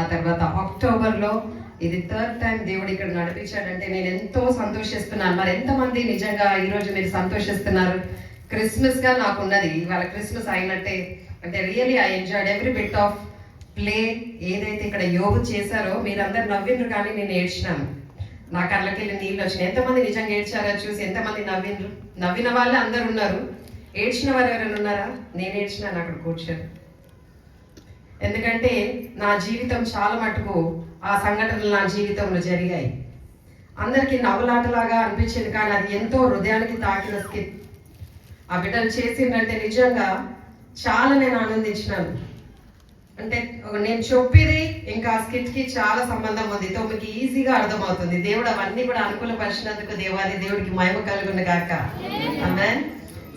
ఆ తర్వాత అక్టోబర్లో ఇది 3rd టైం దేవుడు ఇక్కడ నడిపించాడంటే నేను ఎంతో సంతోషిస్తున్నాను. మరి ఎంతమంది నిజంగా ఈరోజు మీరు సంతోషిస్తున్నారు? క్రిస్మస్గా నాకున్నది ఇవాళ క్రిస్మస్ అయినట్టే. అంటే really I enjoyed every bit of play. ఏదైతే ఇక్కడ యోగు చేశారో మీరందరు నవ్విండ్రు, కానీ నేను ఏడ్చినాను. నా కళ్ళకెళ్ళి నీళ్ళు వచ్చినాయి. ఎంతమంది నిజంగా ఏడ్చారో చూసి ఎంతమంది నవ్విండ్రు? నవ్విన వాళ్ళే అందరు ఉన్నారు. ఏడ్చిన వారు ఎవరైనా ఉన్నారా? నేను ఏడ్చినాను అక్కడ కూర్చొని. ఎందుకంటే నా జీవితం చాలా మటుకు ఆ సంఘటనలు నా జీవితంలో జరిగాయి. అందరికీ నవ్వులాటలాగా అనిపించింది, కానీ అది ఎంతో హృదయానికి తాకిన స్కిట్. ఆ బిడ్డలు చేసిందంటే నిజంగా చాలా నేను ఆనందించినాను. అంటే నేను చెప్పేది ఇంకా స్కిట్కి చాలా సంబంధం ఉంది. మీకు ఈజీగా అర్థమవుతుంది. దేవుడు అవన్నీ కూడా అనుకూలపరిచినందుకు దేవుడికి మహిమ కలుగును గాక. ఆమేన్.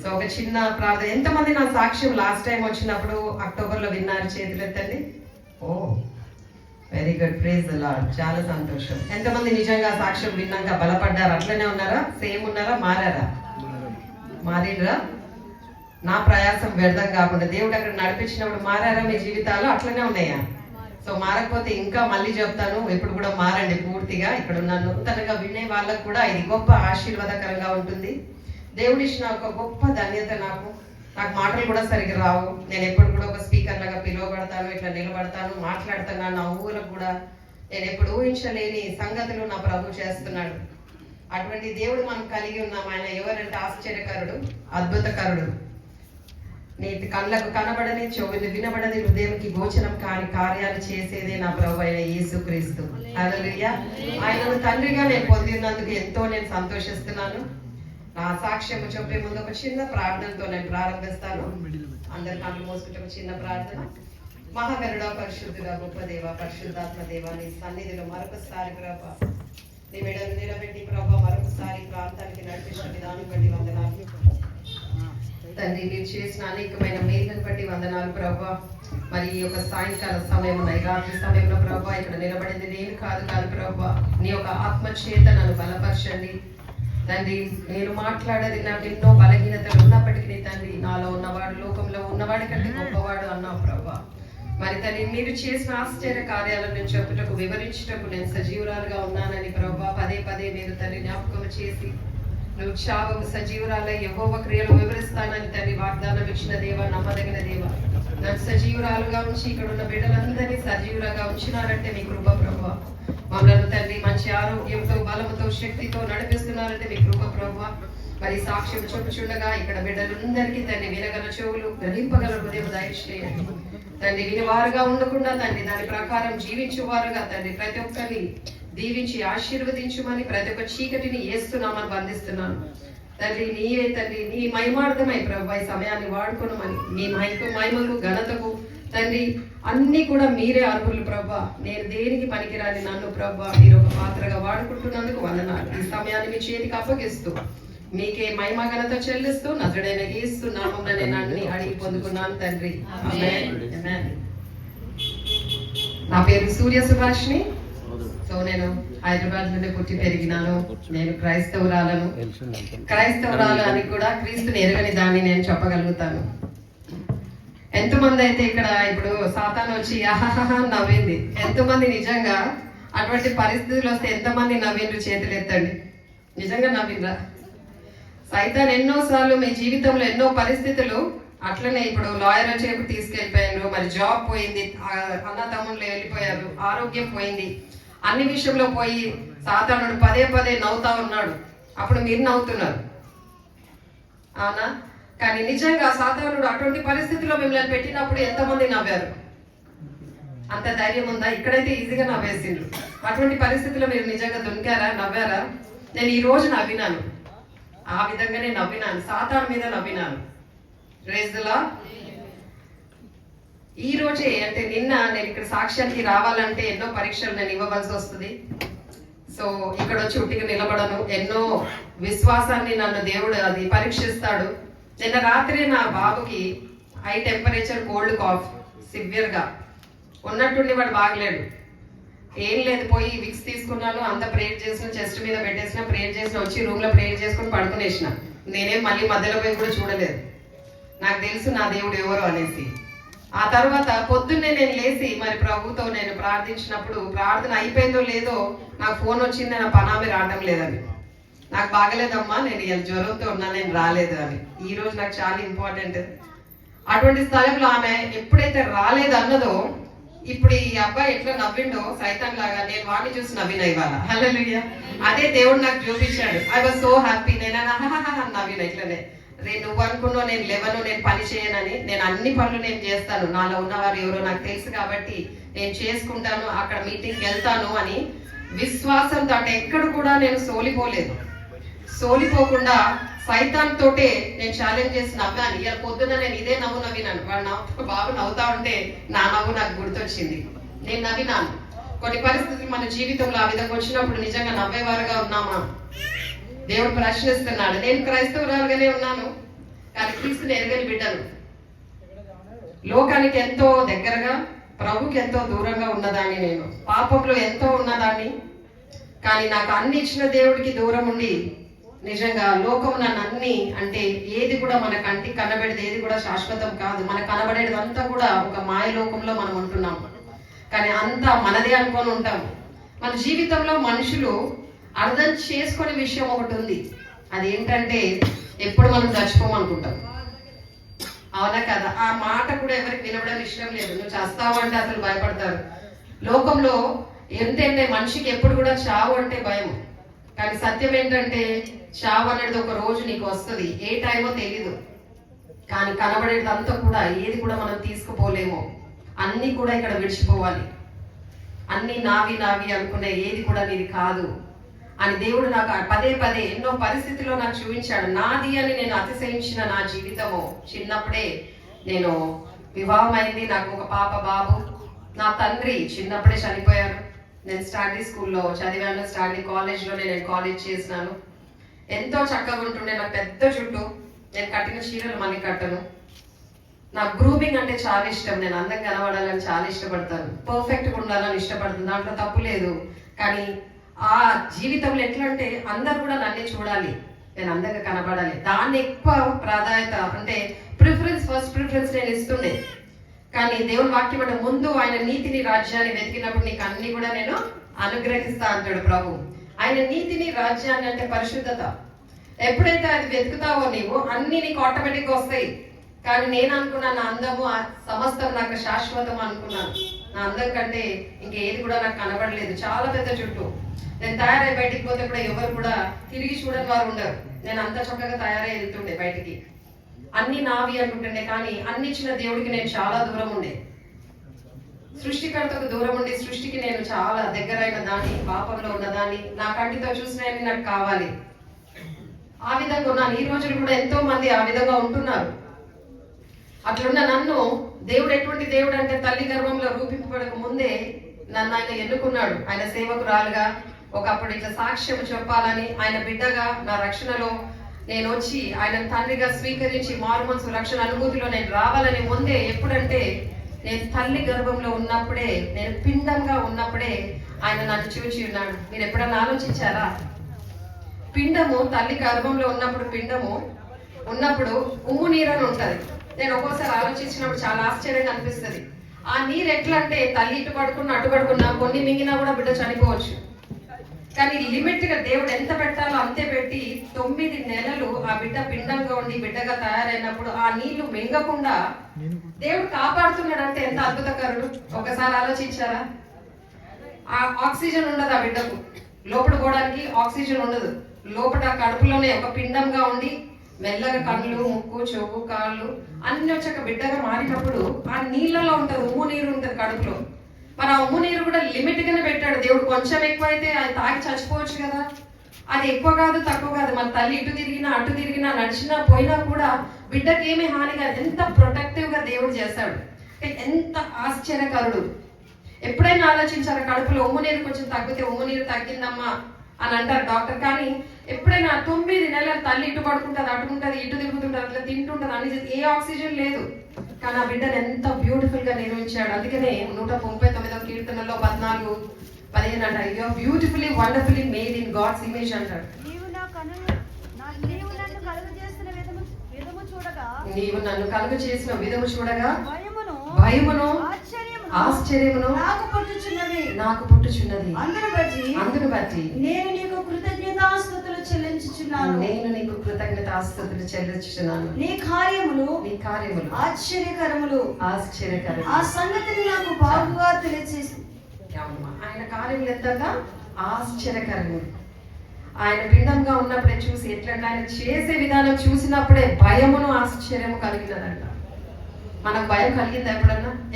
సో ఒక చిన్న ప్రార్థన. ఎంతమంది నా సాక్ష్యం లాస్ట్ టైం వచ్చినప్పుడు అక్టోబర్లో విన్నారు? చేతులు ఎత్తండి. Oh very good, praise the lord. చాలా సంతోషం. ఎంతమంది నిజంగా సాక్ష్యం విన్నాక బలపడ్డారు? అట్లనే ఉన్నారా? సేమ్ ఉన్నారా? మారారా? మారిరా? నా ప్రయాసం వ్యర్థం కాకుండా దేవుడు అక్కడ నడిపించినప్పుడు మారారా మీ జీవితాలు? అట్లనే ఉన్నాయా? సో మారకపోతే ఇంకా మళ్ళీ చెప్తాను, ఇప్పుడు కూడా మారండి పూర్తిగా. ఇక్కడ ఉన్న నూతనంగా వినే వాళ్ళకు కూడా ఇది గొప్ప ఆశీర్వాదకరంగా ఉంటుంది. దేవుడు ఇచ్చిన ఒక గొప్ప ధన్యత. నాకు మాటలు కూడా సరిగ్గా రావు. నేను ఎప్పుడు కూడా ఒక స్పీకర్ లాగా పిలువబడతాను, ఇట్లా నిలబడతాను, మాట్లాడుతాను. నా ఊహలకు కూడా నేను ఎప్పుడు ఊహించలేని సంగతులు నా ప్రభు చేస్తున్నాడు. అటువంటి దేవుడు మనం కలిగి ఉన్నాం. ఆయన ఎవరంటే ఆశ్చర్యకరుడు, అద్భుతకరుడు. నేటి కళ్ళకు కనబడని, చెవులు వినబడని, హృదయంకి గోచరం కాని కార్యాలు చేసేదే నా ప్రభు అయిన యేసుక్రీస్తు. హల్లెలూయా. ఆయనను తండ్రిగా నేను పొందినందుకు ఎంతో నేను సంతోషిస్తున్నాను. నా సాక్ష్యం చెప్పే ముందు ఒక చిన్న ప్రార్థనతో నేను ప్రారంభిస్తాను. అందరి కళ్ళు మోసుకుంటే ఒక చిన్న ప్రార్థన. మహాగరుడ, పరిశుద్ధుడా, గొప్ప దేవ, పరిశుద్ధాత్మ దేవ, నీ సన్నిధిలో మరొకసారి ప్రభా నీ మెడలు నిలబెట్టి ప్రభా మరొకసారి ప్రాంతానికి నడిపించిన విధానం బట్టి వందనాలు తండ్రి. మీరు చేసిన అనేకమైన మేలును బట్టి వందనాలు ప్రభా. మరి ఈ యొక్క సాయంకాల సమయంలో, ఈ రాత్రి సమయంలో ప్రభా ఇక్కడ నిలబడింది నేను కాదు ప్రభా, నీ యొక్క ఆత్మ చేత నన్ను బలపరచండి తండ్రి. నేను మాట్లాడేది నాకు ఎన్నో బలహీనతలు ఉన్నప్పటికీ తండ్రి, నాలో ఉన్నవాడు లోకంలో ఉన్నవాడి కంటే గొప్పవాడు అన్నావు ప్రభా. మరి తండ్రి మీరు చేసిన ఆశ్చర్య కార్యాలను నేను చెప్పుటకు, వివరించుటకు నేను సజీవురాలుగా ఉన్నానని ప్రభా పదే పదే మీరు తండ్రి జ్ఞాపకం చేసి, నువ్వు చావకు సజీవురాలై యెహోవా క్రియలు వివరిస్తానని తండ్రి వాగ్దానం ఇచ్చిన దేవ, నమ్మదగిన దేవ, నన్ను సజీవురాలుగా ఉంచి ఇక్కడ ఉన్న బిడ్డలందరినీ సజీవులుగా ఉంచినారంటే మీ కృప ప్రభా. మమ్మల్ని తండ్రి మంచి ఆరోగ్యంతో, బలముతో, శక్తితో నడిపిస్తున్నారంటే మీ కృప ప్రభా. మరి సాక్ష్యం చెప్పుచుండగా ఇక్కడ బిడ్డలందరికీ తండ్రి వినగల చెవులు, గ్రహింపగల హృదయం దయచేయండి తండ్రి. వినివారుగా ఉండకుండా తండ్రి దాని ప్రకారం జీవించేవారుగా తండ్రి ప్రతి ఒక్కరిని దీవించి ఆశీర్వదించుమని, ప్రతి ఒక్క చీకటిని ఏస్తున్నామని బంధిస్తున్నాను తండ్రి. నీవే తండ్రి నీ మహిమార్థమై ప్రభు ఈ సమయాన్ని వాడుకోనమని, మీ మహిమకు ఘనతకు తండ్రి అన్ని కూడా మీరే అర్హులు ప్రభా. నేను దేనికి పనికిరాని నన్ను ప్రభా మీరు ఒక పాత్రగా వాడుకుంటున్నందుకు వందనాలు. ఈ సమయాన్ని మీ చేతికి అప్పగిస్తూ మీకే మహిమ ఘనత చెల్లిస్తూ నజరుడైన యేసు నామమున నేను అన్ని అడిగి పొందుకున్నాను తండ్రి. ఆమేన్. ఆమేన్. నా పేరు సూర్య సుభాష్ని. సో నేను హైదరాబాద్ నుండి పుట్టి పెరిగినాను. నేను క్రైస్తవురాలు అని కూడా క్రీస్తుని ఎరగని దాన్ని నేను చెప్పగలుగుతాను. ఎంతమంది అయితే ఇక్కడ ఇప్పుడు సాతాను వచ్చి ఆహాహా నవ్వింది? ఎంతమంది నిజంగా అటువంటి పరిస్థితులు వస్తే ఎంతమంది నవ్విండ్రు? చేతులు ఎత్తండి. నిజంగా నవ్విండ్రా? సైతాన్ ఎన్నోసార్లు మీ జీవితంలో ఎన్నో పరిస్థితులు అట్లనే, ఇప్పుడు లాయర్ వచ్చేపు తీసుకెళ్ళిపోయారు, మరి జాబ్ పోయింది, అన్న తమ్ముళ్ళు వెళ్ళిపోయారు, ఆరోగ్యం పోయింది, అన్ని విషయంలో పోయి సాతానుడు పదే పదే నవ్వుతా ఉన్నాడు. అప్పుడు మీరు నవ్వుతున్నారు, అవునా? కానీ నిజంగా సాతానుడు అటువంటి పరిస్థితుల్లో మిమ్మల్ని పెట్టినప్పుడు ఎంతమంది నవ్వారు? అంత ధైర్యం ఉందా? ఇక్కడైతే ఈజీగా నవ్వేసిండ్రు. అటువంటి పరిస్థితుల్లో మీరు నిజంగా దొరికారా? నవ్వారా? నేను ఈ రోజు నవ్వినాను, ఆ విధంగానే నవ్వినాను, సాతాను మీద నవ్వినాను. Praise the lord. ఈ రోజే అంటే నిన్న నేను ఇక్కడ సాక్ష్యానికి రావాలంటే ఎన్నో పరీక్షలు నేను ఇవ్వవలసి వస్తుంది. సో ఇక్కడ వచ్చి ఉట్టిగా నిలబడను. ఎన్నో విశ్వాసాన్ని నన్ను దేవుడు అది పరీక్షిస్తాడు. నిన్న రాత్రి నా బాబుకి హై టెంపరేచర్, కోల్డ్ కాఫ్ సివియర్గా ఉన్నట్టుండి వాడు బాగలేడు. ఏం లేదు, పోయి విక్స్ తీసుకున్నాను, అంత ప్రేయర్ చేసిన, చెస్ట్ మీద పెట్టేసిన, ప్రేయర్ చేసిన, వచ్చి రూమ్లో ప్రేయర్ చేసుకుని పడుకునేసిన. నేనేం మళ్ళీ మధ్యలో పోయి కూడా చూడలేదు. నాకు తెలుసు నా దేవుడు ఎవరు అనేసి. ఆ తర్వాత పొద్దున్నే నేను లేచి మరి ప్రభుతో నేను ప్రార్థించినప్పుడు ప్రార్థన అయిపోయిందో లేదో నాకు ఫోన్ వచ్చింది, నా పనామి రావడం లేదని. నాకు బాగలేదమ్మా, నేను ఇలా జ్వరంతో ఉన్నా, నేను రాలేదు అని. ఈ రోజు నాకు చాలా ఇంపార్టెంట్. అటువంటి స్థలంలో ఆమె ఎప్పుడైతే రాలేదు అన్నదో, ఇప్పుడు ఈ అబ్బాయి ఎట్లా నవ్విండో సైతాన్ లాగా, నేను వాడిని చూసి నవ్విన ఇవాళ. హల్లెలూయా. అదే దేవుడు నాకు చూపించాడు. I was so happy. నేను నవ్విన ఇట్లనే. నువ్వు అనుకున్నావు నేను లేవను, నేను పని చేయనని. నేను అన్ని పనులు నేను చేస్తాను, నాలో ఉన్నవారు ఎవరో నాకు తెలుసు కాబట్టి నేను చేసుకుంటాను, అక్కడ మీటింగ్కి వెళ్తాను అని విశ్వాసంతో. అంటే ఎక్కడ కూడా నేను సోలిపోకుండా సైతాన్ తోటే నేను ఛాలెంజ్ చేసి నవ్వాను. ఇలా పొద్దున నేను ఇదే నవ్వు నవ్వినాను. వాడు బాబు నవ్వుతా ఉంటే నా నవ్వు నాకు గుర్తొచ్చింది, నేను నవ్వినాను. కొన్ని పరిస్థితులు మన జీవితంలో ఆ విధంగా వచ్చినప్పుడు నిజంగా నవ్వేవారుగా ఉన్నామా? దేవుడు ప్రశ్నిస్తున్నాడు. నేను క్రైస్తవురాలుగానే ఉన్నాను, కానీ క్రీస్తుని ఎరగని బిడ్డను. లోకానికి ఎంతో దగ్గరగా, ప్రభుకి ఎంతో దూరంగా ఉన్నదాన్ని, నేను పాపంలో ఎంతో ఉన్నదాన్ని. కానీ నాకు అన్ని ఇచ్చిన దేవుడికి దూరం ఉండి, నిజంగా లోకం నన్ను అన్ని, అంటే ఏది కూడా మన కంటికి కనబడేది ఏది కూడా శాశ్వతం కాదు. మనకు కనబడేది అంతా కూడా ఒక మాయ లోకంలో మనం ఉంటున్నాం. కానీ అంతా మనదే అనుకొని ఉంటాం. మన జీవితంలో మనుషులు అర్థం చేసుకునే విషయం ఒకటి ఉంది. అది ఏంటంటే ఎప్పుడు మనం చచ్చిపోమనుకుంటాం. అవునా కదా? ఆ మాట కూడా ఎవరికి వినడం ఇష్టం లేదు. నువ్వు చేస్తావు అంటే అసలు భయపడతారు. లోకంలో ఏంటంటే మనిషికి ఎప్పుడు కూడా చావు అంటే భయం. కానీ సత్యం ఏంటంటే చావు అనేది ఒక రోజు నీకు వస్తుంది, ఏ టైమో తెలీదు. కానీ కనబడేదంతా కూడా ఏది కూడా మనం తీసుకుపోలేము. అన్ని కూడా ఇక్కడ విడిచిపోవాలి. అన్ని నావి అనుకునే ఏది కూడా నీది కాదు అని దేవుడు నాకు పదే ఎన్నో పరిస్థితుల్లో నాకు చూపించాడు. నాది అని నేను అతిశయించిన నా జీవితము చిన్నప్పుడే నేను వివాహం అయింది. నాకు ఒక పాప బాబు. నా తండ్రి చిన్నప్పుడే చనిపోయారు. నేను స్టాండీ స్కూల్లో చదివాను, స్టాండీ కాలేజ్లో నేను కాలేజ్ చేసినాను. ఎంతో చక్కగా ఉంటుండే. నాకు పెద్ద చుట్టూ, నేను కట్టిన చీరలు మళ్ళీ కట్టను. నాకు గ్రూమింగ్ అంటే చాలా ఇష్టం. నేను అందంగా కనబడాలని చాలా ఇష్టపడతాను, పర్ఫెక్ట్గా ఉండాలని ఇష్టపడతాను, దాంట్లో తప్పు లేదు. కానీ ఆ జీవితంలో ఎట్లా అంటే అందరు కూడా నన్నే చూడాలి, నేను అందంగా కనబడాలి, దాన్ని ఎక్కువ ప్రాధాన్యత, అంటే ఫస్ట్ ప్రిఫరెన్స్ నేను ఇస్తుండే. కానీ దేవుని వాక్యం అంటే ముందు ఆయన నీతిని రాజ్యాన్ని వెతికినప్పుడు నీకు అన్ని కూడా నేను అనుగ్రహిస్తా అంటాడు ప్రభు. ఆయన నీతిని రాజ్యాన్ని అంటే పరిశుద్ధత. ఎప్పుడైతే అది వెతుకుతావో నీవు, అన్ని నీకు ఆటోమేటిక్గా వస్తాయి. కానీ నేను అనుకున్నాను నా అందము సమస్తం నాకు శాశ్వతం అనుకున్నాను. నా అందం కంటే ఇంకేది కూడా నాకు కనబడలేదు. చాలా పెద్ద చుట్టూ నేను తయారై బయటికి పోతే కూడా ఎవరు కూడా తిరిగి చూడని వారు ఉండరు. నేను అంత చక్కగా తయారై వెళ్తుండే బయటికి, అన్ని నావి అనుకుంటుండే. కానీ అన్ని ఇచ్చిన దేవుడికి నేను చాలా దూరం ఉండే, సృష్టికర్తకు దూరం ఉండి సృష్టికి నేను చాలా దగ్గరైన దాన్ని, పాపంలో ఉన్నదాన్ని, నా కంటితో చూసినవి నాకు కావాలి. ఆ విధంగా ఉన్నాను. ఈ రోజులు కూడా ఎంతో మంది ఆ విధంగా ఉంటున్నారు. అట్లున్న నన్ను దేవుడు ఎటువంటి దేవుడు అంటే తల్లి గర్భంలో రూపింపబడక ముందే నన్ను ఆయన ఎన్నుకున్నాడు. ఆయన సేవకురాలుగా, ఒకప్పుడు ఇట్లా సాక్ష్యం చెప్పాలని, ఆయన బిడ్డగా నా రక్షణలో నేను వచ్చి ఆయన తండ్రిగా స్వీకరించి మారు మనసు రక్షణ అనుభూతిలో నేను రావాలని ముందే, ఎప్పుడంటే నేను తల్లి గర్భంలో ఉన్నప్పుడే, నేను పిండంగా ఉన్నప్పుడే ఆయన నన్ను చూచి ఉన్నాడు. మీరు ఎప్పుడన్నా ఆలోచించారా? పిండము తల్లి గర్భంలో ఉన్నప్పుడు, పిండము ఉన్నప్పుడు ఉమ్ము నీరు అని ఉంటది. నేను ఒక్కోసారి ఆలోచించినప్పుడు చాలా ఆశ్చర్యంగా అనిపిస్తుంది. ఆ నీరు ఎట్లా అంటే తల్లి ఇటు పడుకున్నా అటు పడుకున్నా కొన్ని మింగినా కూడా బిడ్డ చనిపోవచ్చు. కానీ లిమిట్ గా దేవుడు ఎంత పెట్టాలో అంతే పెట్టి 9 నెలలు ఆ బిడ్డ పిండంగా ఉండి బిడ్డగా తయారైనప్పుడు ఆ నీళ్లు మింగకుండా దేవుడు కాపాడుతున్నాడు అంటే ఎంత అద్భుతకరుడు. ఒకసారి ఆలోచించారా? ఆ ఆక్సిజన్ ఉండదు, ఆ బిడ్డకు లోపల పోవడానికి ఆక్సిజన్ ఉండదు. లోపల కడుపులోనే ఒక పిండంగా ఉండి మెల్లగా కళ్ళు, ముక్కు, చెవు, కాళ్ళు అన్ని వచ్చాక బిడ్డగా మారినప్పుడు ఆ నీళ్ళలో ఉంటది, ఉమ్ము నీరు ఉంటది కడుపులో. మరి ఆ ఉమ్ము నీరు కూడా లిమిట్ గానే పెట్టాడు దేవుడు. కొంచెం ఎక్కువ అయితే అది తాగి చచ్చిపోవచ్చు కదా. అది ఎక్కువ కాదు తక్కువ కాదు. మన తల్లి ఇటు తిరిగినా అటు తిరిగినా నడిచినా పోయినా కూడా బిడ్డకి ఏమీ హాని కాదు. ఎంత ప్రొటెక్టివ్ గా దేవుడు చేస్తాడు, ఎంత ఆశ్చర్యకరుడు. ఎప్పుడైనా ఆలోచించారా? కడుపులో ఉమ్ము నీరు కొంచెం తగ్గితే ఉమ్ము నీరు తగ్గిందమ్మా అని అంటారు డాక్టర్. కానీ ఎప్పుడైనా 9 నెలలు తల్లి ఇటు పడుకుంటుంది, అటుకుంటుంది, ఇటు తిరుగుతుంటుంది, అట్లా తింటుంటుంది, అన్ని ఏ ఆక్సిజన్ లేదు. కానీ ఆ బిడ్డను ఎంత బ్యూటిఫుల్ గా నిర్మించాడు. అందుకనే 139వ కీర్తనలో 14:15 అంటారు, you are beautifully wonderfully made in God's image అంటాడు. నీవు నన్ను కలుగ చేసిన విధము చూడగా భయమును ఆశ్చర్యమును నాకు పుట్టుచున్నది. అందును బట్టి నేను నీకు కృతజ్ఞతాస్తుతులు చెల్లించుచున్నాను. నీ కార్యములు ఆశ్చర్యకరములు. ఆ సంగతిని నాకు బాగుగా తెలియచేసి ఆయన కార్యములు ఎంతగా ఆశ్చర్యకరములు. ఆయన పిండంగా ఉన్నప్పుడే చూసి ఎట్లంటే ఆయన చేసే విధానం చూసినప్పుడే భయమును ఆశ్చర్యము కలిగినదంట. మనకు భయం కలిగిందా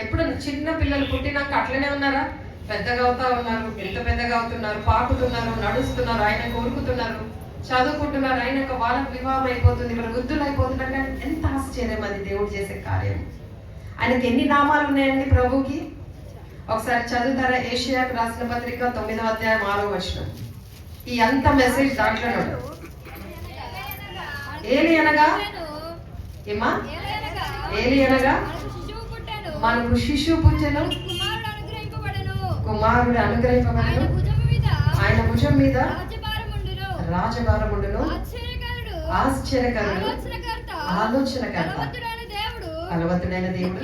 ఎప్పుడన్నా చిన్న పిల్లలు పుట్టినాక అట్లనే ఉన్నారా? పెద్దగా అవుతా ఉన్నారు, ఎంత పెద్దగా అవుతున్నారు, పాకుతున్నారు, నడుస్తున్నారు, ఆయన కోరుకుతున్నారు, చదువుకుంటున్నారు, ఆయన వాళ్ళకు వివాహం అయిపోతుంది, మన వృద్ధులు అయిపోతున్నారు. కానీ ఎంత ఆశ్చర్యం అది దేవుడు చేసే కార్యం. ఆయనకి ఎన్ని నామాలు ఉన్నాయండి ప్రభుకి? ఒకసారి చదువుతారా? ఏషియాకు రాసిన పత్రిక 9వ అధ్యాయం 6వ వచనం. ఈ అంత మెసేజ్ దాంట్లో ఏలి అనగా ఏమా? ఏలి అనగా మనకు శిశువు పుట్టెను, కుమారుడు అనుగ్రహింపబడెను, ఆయన భుజం మీద రాజభారముండును, ఆశ్చర్యకరుడు, ఆలోచనకర్త, బలవంతుడైన దేవుడు,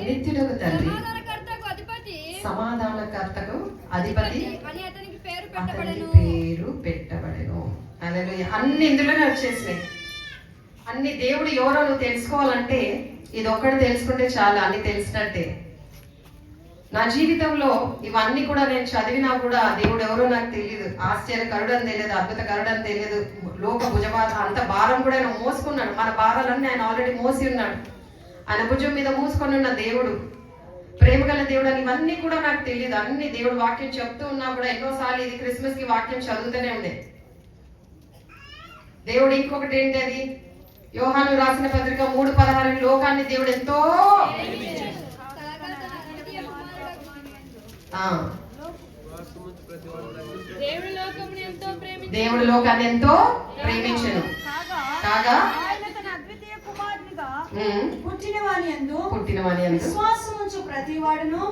నిత్యుడగు తండ్రి, సమాధానకర్తకు అధిపతి అతనికి పేరు పెట్టబడెను. హల్లెలూయా. అన్ని ఇందులోనే వచ్చేసినాయి. అన్ని దేవుడు ఎవరో నువ్వు తెలుసుకోవాలంటే ఇది ఒక్కటి తెలుసుకుంటే చాలా, అన్ని తెలిసినట్టే. నా జీవితంలో ఇవన్నీ కూడా నేను చదివినా కూడా దేవుడు ఎవరో నాకు తెలియదు. ఆశ్చర్యకరుడు అని తెలియదు, అద్భుతకరుడు అని తెలియదు, లోక భుజభార అంత భారం కూడా ఆయన మోసుకున్నాడు. మన భారాలన్నీ ఆయన ఆల్రెడీ మోసి ఉన్నాడు. ఆయన భుజం మీద మూసుకొని ఉన్న దేవుడు, ప్రేమ గల దేవుడు అని ఇవన్నీ కూడా నాకు తెలియదు. అన్ని దేవుడు వాక్యం చెప్తూ ఉన్నా కూడా ఎన్నోసార్లు ఇది క్రిస్మస్ కి వాక్యం చదువుతూనే ఉండే. దేవుడు ఇంకొకటి ఏంటి అది? యోహాను రాసిన పత్రిక 3:16 లోకాన్ని దేవుడు ఎంతో దేవుడు లోకాన్ని ఎంతో ప్రేమించెను కాగా పుట్టినవాని యందు విశ్వాసముంచు ప్రతివాడును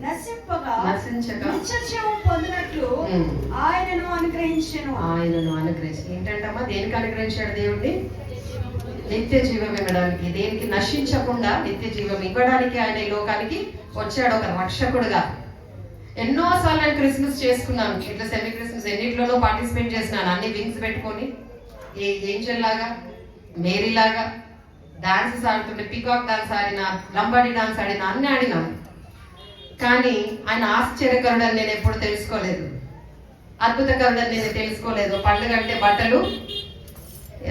నశించక నిత్యజీవం పొందినట్లు ఆయనను అనుగ్రహించెను. ఏంటంటమ్మా? దేనికి అనుగ్రహించాడు దేవుడిని? నిత్య జీవం ఇవ్వడానికి. దేనికి? నశించకుండా నిత్య జీవం ఇవ్వడానికి ఆయన ఈ లోకానికి వచ్చాడు, ఒక రక్షకుడుగా. ఎన్నోసార్లు నేను క్రిస్మస్ చేసుకున్నాను, ఇట్లా సెమీ క్రిస్మస్ ఎన్నిట్లోనో పార్టిసిపేట్ చేసినాను. అన్ని వింగ్స్ పెట్టుకొని ఏంజల్ లాగా, మేరీ లాగా డాన్సెస్ ఆడుతుంటే, పీకాక్ డాన్స్ ఆడినా, లంబాడీ డాన్స్ ఆడినా, అన్ని ఆడినాను. కానీ ఆయన ఆశ్చర్యకరుడు అని నేను ఎప్పుడు తెలుసుకోలేదు, అద్భుతకరుడు అని నేను తెలుసుకోలేదు. పండుగ అంటే బట్టలు,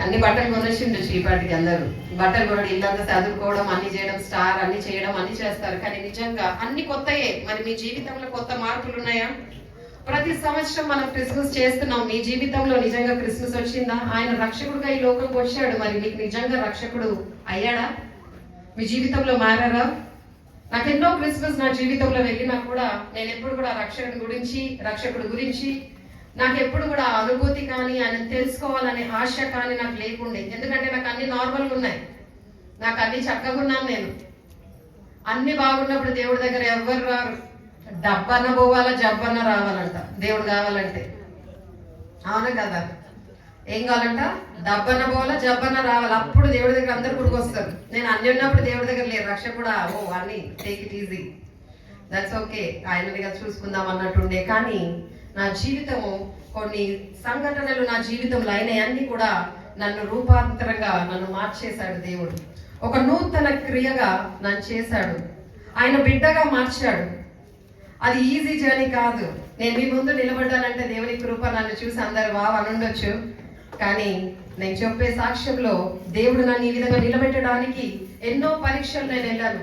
అన్ని బట్టలు కొనేసిండు చీపాటికి. అందరూ బట్టలు కొనడం, ఇల్లంతా చదువుకోవడం, అన్ని చేయడం, స్టార్ అన్ని చేయడం, అన్ని చేస్తారు. కానీ నిజంగా అన్ని కొత్తయే. మరి మీ జీవితంలో కొత్త మార్పులు ఉన్నాయా? ప్రతి సంవత్సరం మనం క్రిస్మస్ చేస్తున్నాం. మీ జీవితంలో నిజంగా క్రిస్మస్ వచ్చిందా? ఆయన రక్షకుడుగా ఈ లోకంకి వచ్చాడు. మరి మీకు నిజంగా రక్షకుడు అయ్యాడా? మీ జీవితంలో మారారా? నాకెన్నో క్రిస్మస్ నా జీవితంలో వెళ్ళినా కూడా నేను ఎప్పుడు కూడా రక్షకుడు గురించి నాకు ఎప్పుడు కూడా అనుభూతి కానీ ఆయన తెలుసుకోవాలనే ఆశ కానీ నాకు లేకుండే. ఎందుకంటే నాకు అన్ని నార్మల్గా ఉన్నాయి, నాకు అన్ని చక్కగా ఉన్నాను. నేను అన్ని బాగున్నప్పుడు దేవుడి దగ్గర ఎవ్వరు రారు. డబ్బన్న పోవాలా, జబ్బన్న రావాలంట దేవుడు కావాలంటే. అవునా కదా? ఏం కావాలంట? డబ్బన్న పోవాలా, జబ్బన్న రావాలి. అప్పుడు దేవుడి దగ్గర అందరు గుడికొస్తారు. నేను అన్ని ఉన్నప్పుడు దేవుడి దగ్గర లేరు. రక్షకుడా అన్ని take it easy, that's okay, ఆయనగా చూసుకుందాం అన్నట్టుండే. కానీ నా జీవితము, కొన్ని సంఘటనలు నా జీవితంలో అయినాయన్నీ కూడా నన్ను రూపాంతరంగా నన్ను మార్చేశాడు దేవుడు. ఒక నూతన క్రియగా నన్ను చేశాడు, ఆయన బిడ్డగా మార్చాడు. అది ఈజీ జర్నీ కాదు. నేను మీ ముందు నిలబడ్డానంటే దేవుని కృప. నన్ను చూసి అందరు వావ్ అని ఉండొచ్చు, కానీ నేను చెప్పే సాక్ష్యంలో దేవుడు నన్ను ఈ విధంగా నిలబెట్టడానికి ఎన్నో పరీక్షలు నేను వెళ్ళాను.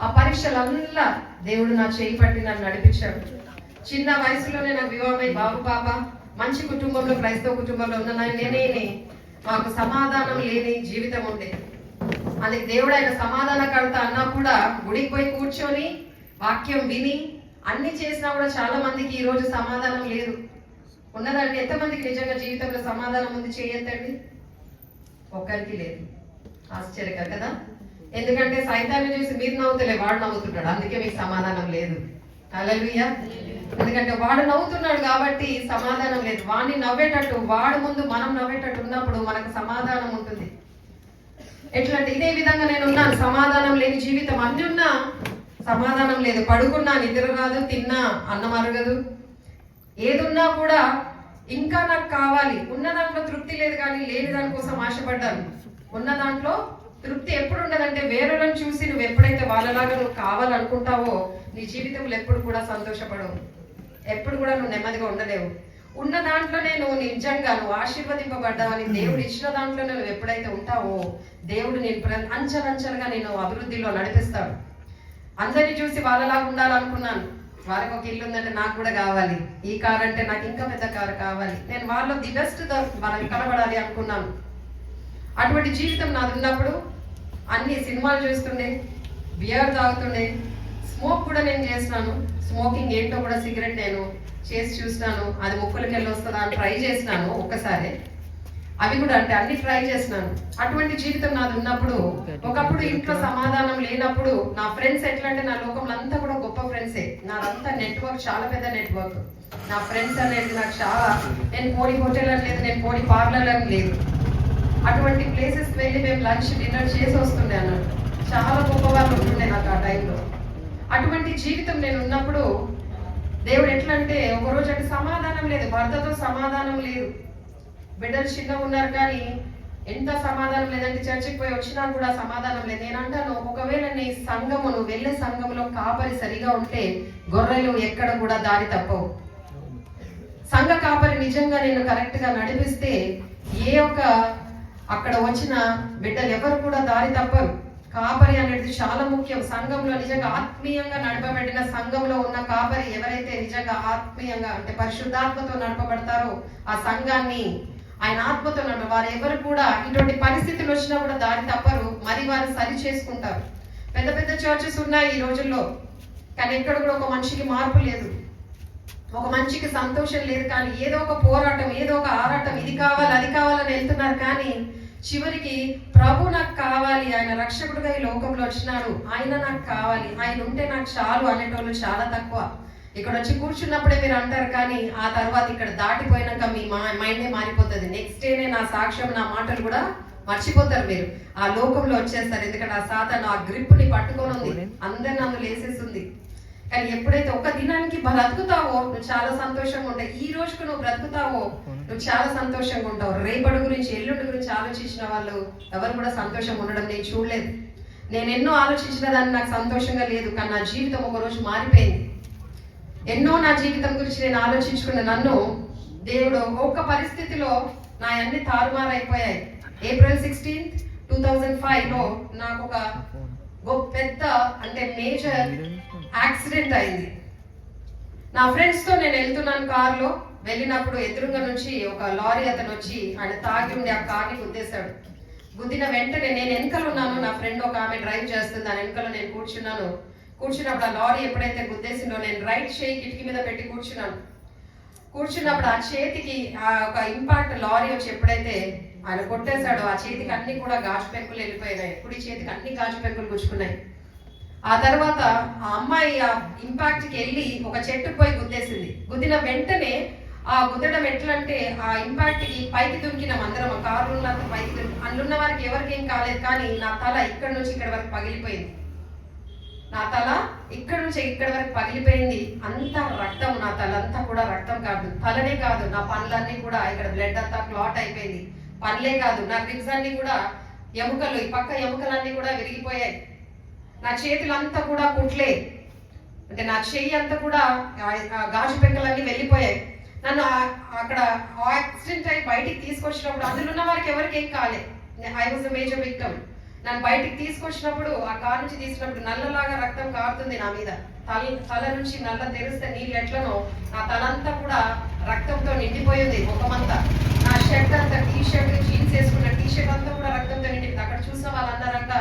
ఆ పరీక్షలల్లా దేవుడు నా చేయి పట్టి నన్ను నడిపించాడు. చిన్న వయసులోనే నాకు వివాహమై బాబు పాప, మంచి కుటుంబంలో, క్రైస్తవ కుటుంబంలో ఉన్న నేనే మాకు సమాధానం లేని జీవితం ఉండే. అందుకే దేవుడు ఆయన సమాధానకర్త అన్నా కూడా గుడికి పోయి కూర్చొని వాక్యం విని అన్ని చేసినా కూడా చాలా మందికి ఈ రోజు సమాధానం లేదు. ఉన్నదండి? ఎంతమందికి నిజంగా జీవితంలో సమాధానం ఉంది? చేయొద్దండి. ఒక్కరికి లేదు. ఆశ్చర్యకరం కదా? ఎందుకంటే సైతాన్ని చూసి మీరు నవ్వుతలే, వాడు నవ్వుతున్నాడు, అందుకే మీకు సమాధానం లేదు. హల్లెలూయా. ఎందుకంటే వాడు నవ్వుతున్నాడు కాబట్టి సమాధానం లేదు. వాడిని నవ్వేటట్టు, వాడు ముందు మనం నవ్వేటట్టు ఉన్నప్పుడు మనకు సమాధానం ఉంటుంది. ఎట్లంటే ఇదే విధంగా నేను ఉన్నాను, సమాధానం లేని జీవితం. అన్ని ఉన్నా సమాధానం లేదు. పడుకున్నా నిద్ర రాదు, తిన్నా అన్నం అరగదు, ఏదున్నా కూడా ఇంకా నాకు కావాలి. ఉన్న దాంట్లో తృప్తి లేదు, కానీ లేని దానికోసం ఆశపడ్డాను. ఉన్న దాంట్లో తృప్తి ఎప్పుడు ఉండదంటే వేరేలను చూసి నువ్వు ఎప్పుడైతే వాళ్ళలాగా నువ్వు కావాలనుకుంటావో నీ జీవితంలో ఎప్పుడు కూడా సంతోషపడవు, ఎప్పుడు కూడా నువ్వు నెమ్మదిగా ఉండలేవు. ఉన్న దాంట్లోనే నువ్వు నిజంగా నువ్వు ఆశీర్వదింపబడ్డావని దేవుడు ఇచ్చిన దాంట్లోనే నువ్వు ఎప్పుడైతే ఉంటావో దేవుడు నేను అంచెలంచెలుగా నేను అభివృద్ధిలో నడిపిస్తాడు. అందరినీ చూసి వాళ్ళలాగా ఉండాలనుకున్నాను. వాళ్ళకి ఒక ఇల్లు ఉందంటే నాకు కూడా కావాలి, ఈ కార్ అంటే నాకు ఇంకా పెద్ద కారు కావాలి, నేను వాళ్ళలో ది బెస్ట్ వాళ్ళకి కనబడాలి అనుకున్నాను. అటువంటి జీవితం నాది ఉన్నప్పుడు అన్ని సినిమాలు చూస్తుండే, బియర్ తాగుతుండే, స్మోక్ కూడా నేను చేసినాను. స్మోకింగ్ ఏంటో కూడా సిగరెట్ నేను చేసి చూసినాను. అది ముక్కులకి వెళ్ళి వస్తుందా అని ట్రై చేసినాను ఒక్కసారి. అవి కూడా అంటే అన్ని ట్రై చేసినాను. అటువంటి జీవితం నాది ఉన్నప్పుడు ఒకప్పుడు ఇంట్లో సమాధానం లేనప్పుడు నా ఫ్రెండ్స్ ఎట్లా అంటే నా లోకంలో అంతా కూడా గొప్ప ఫ్రెండ్సే. నాదంతా నెట్వర్క్ చాలా పెద్ద నెట్వర్క్. నా ఫ్రెండ్స్ అనేది నాకు చాలా, నేను పోనీ హోటల్ అని లేదు, నేను పోనీ పార్లర్ అని లేదు, అటువంటి ప్లేసెస్కి వెళ్ళి మేము లంచ్ డిన్నర్ చేసి వస్తుండే అన్నట్టు. చాలా గొప్ప వాళ్ళు ఉంటుండే నాకు ఆ టైంలో. అటువంటి జీవితం నేను ఉన్నప్పుడు దేవుడు ఎట్లా అంటే ఒకరోజు అంటే సమాధానం లేదు, భర్తతో సమాధానం లేదు, బిడ్డలు చిన్నగా ఉన్నారు కానీ ఎంత సమాధానం లేదంటే చర్చికి పోయి వచ్చినా కూడా సమాధానం లేదు. నేను అంటాను, ఒకవేళ నీ సంఘము నువ్వు వెళ్ళే సంఘంలో కాపరి సరిగా ఉంటే గొర్రెలు ఎక్కడ కూడా దారి తప్పవు. సంఘ కాపరి నిజంగా నేను కరెక్ట్ గా నడిపిస్తే ఏ ఒక్క అక్కడ వచ్చిన బిడ్డలు ఎవరు కూడా దారి తప్పరు. కాపరి అనేది చాలా ముఖ్యం. సంఘంలో నిజంగా ఆత్మీయంగా నడపబడిన సంఘంలో ఉన్న కాపరి ఎవరైతే నిజంగా ఆత్మీయంగా అంటే పరిశుద్ధాత్మతో నడపబడతారో ఆ సంఘాన్ని ఆయన ఆత్మతో వారు ఎవరు కూడా ఇటువంటి పరిస్థితులు వచ్చినా కూడా దారి తప్పరు, మరి వారు సరి చేసుకుంటారు. పెద్ద పెద్ద చర్చెస్ ఉన్నాయి ఈ రోజుల్లో, కానీ ఎక్కడ కూడా ఒక మనిషికి మార్పు లేదు, ఒక మనిషికి సంతోషం లేదు. కానీ ఏదో ఒక పోరాటం, ఏదో ఒక ఆరాటం, ఇది కావాలి అది కావాలని వెళ్తున్నారు. కానీ చివరికి ప్రభు నాకు కావాలి, ఆయన రక్షకుడుగా ఈ లోకంలో వచ్చినాడు, ఆయన నాకు కావాలి, ఆయన ఉంటే నాకు చాలు అనేటోళ్ళు చాలా తక్కువ. ఇక్కడ వచ్చి కూర్చున్నప్పుడే మీరు అంటారు, కానీ ఆ తర్వాత ఇక్కడ దాటిపోయినాక మీ మైండే మారిపోతుంది. నెక్స్ట్ డేనే నా సాక్ష్యం, నా మాటలు కూడా మర్చిపోతారు. మీరు ఆ లోకంలో వచ్చేస్తారు. ఎందుకంటే ఆ సాతాను ఆ గ్రిప్ని పట్టుకొని ఉంది, అందరిని అందులో వేసేస్తుంది. కానీ ఎప్పుడైతే ఒక దినానికి బ్రతుకుతావో నువ్వు చాలా సంతోషంగా ఉంటావు. ఈ రోజుకు నువ్వు బ్రతుకుతావో నువ్వు చాలా సంతోషంగా ఉంటావు. రేపటి గురించి, ఎల్లుండి గురించి ఆలోచించిన వాళ్ళు ఎవరు కూడా సంతోషంగా ఉండడం నేను చూడలేదు. నేను ఎన్నో ఆలోచించిన దాన్ని నాకు సంతోషంగా లేదు, కానీ నా జీవితం ఒక రోజు మారిపోయింది. ఎన్నో నా జీవితం గురించి నేను ఆలోచించుకున్న నన్ను దేవుడు ఒక్క పరిస్థితిలో నా అన్ని తారుమారు అయిపోయాయి. ఏప్రిల్ 16, 2005లో నాకు ఒక పెద్ద అంటే మేజర్ యాక్సిడెంట్ అయింది. నా ఫ్రెండ్స్ తో నేను వెళ్తున్నాను కారులో, వెళ్ళినప్పుడు ఎదురుగా నుంచి ఒక లారీ అతను వచ్చి ఆయన తాగి ఉండి ఆ కార్ని గుద్దేశాడు. గుద్దిన వెంటనే నేను వెనకలు ఉన్నాను, నా ఫ్రెండ్ ఒక ఆమె డ్రైవ్ చేస్తుంది, దాని వెనకలో నేను కూర్చున్నాను. కూర్చున్నప్పుడు ఆ లారీ ఎప్పుడైతే గుద్దేసిందో నేను రైట్ చేయి కిటికీ మీద పెట్టి కూర్చున్నాను. కూర్చున్నప్పుడు ఆ చేతికి ఆ ఒక ఇంపాక్ట్ లారీ వచ్చి ఎప్పుడైతే ఆయన కొట్టేశాడో ఆ చేతికి అన్ని కూడా గాజు పెంకులు వెళ్ళిపోయినాయి. కుడి చేతికి అన్ని గాజు పెంకులు గుచ్చుకున్నాయి. ఆ తర్వాత ఆ అమ్మాయి ఆ ఇంపాక్ట్ కి వెళ్ళి ఒక చెట్టుకు పోయి గుద్దేసింది. గుద్దిన వెంటనే ఆ గుద్దడం ఎట్లా అంటే ఆ ఇంపాక్ట్ కి పైకి దుంకినాం అందరం, కారు ఉన్నంత పైకి దుంకి. అందులో వారికి ఎవరికి ఏం కాలేదు, కానీ నా తల ఇక్కడ నుంచి ఇక్కడ వరకు పగిలిపోయింది. నా తల ఇక్కడ నుంచి ఇక్కడ వరకు పగిలిపోయింది. అంత రక్తం, నా తల అంతా కూడా రక్తం కాదు, తలనే కాదు నా పనులన్నీ కూడా ఇక్కడ బ్లడ్ అంతా క్లాట్ అయిపోయింది. పనులే కాదు నా రిబ్స్ అన్ని కూడా ఎముకలు, ఈ పక్క ఎముకలన్నీ కూడా విరిగిపోయాయి. నా చేతులంతా కూడా కుట్లే, అంటే నా చెయ్యి అంతా కూడా గాజు పెంకలన్నీ వెళ్ళిపోయాయి. నన్ను అక్కడ యాక్సిడెంట్ అయి బయటికి తీసుకొచ్చినప్పుడు అందులో ఉన్న వారికి ఎవరికి ఏం కాలే, I was the major victim. నన్ను బయటికి తీసుకొచ్చినప్పుడు ఆ కారు నుంచి తీసినప్పుడు నల్లలాగా రక్తం కారుతుంది నా మీద. తల నుంచి నల్ల తెరిస్తే నీళ్ళు ఎట్లనో నా తలంతా కూడా రక్తంతో నిండిపోయింది. ముఖమంతా, నా షర్ట్ అంతా, టీ షర్ట్, జీన్స్ వేసుకున్న టీ షర్ట్ అంతా కూడా రక్తంతో నిండిపోయింది. అక్కడ చూసిన వాళ్ళందరంట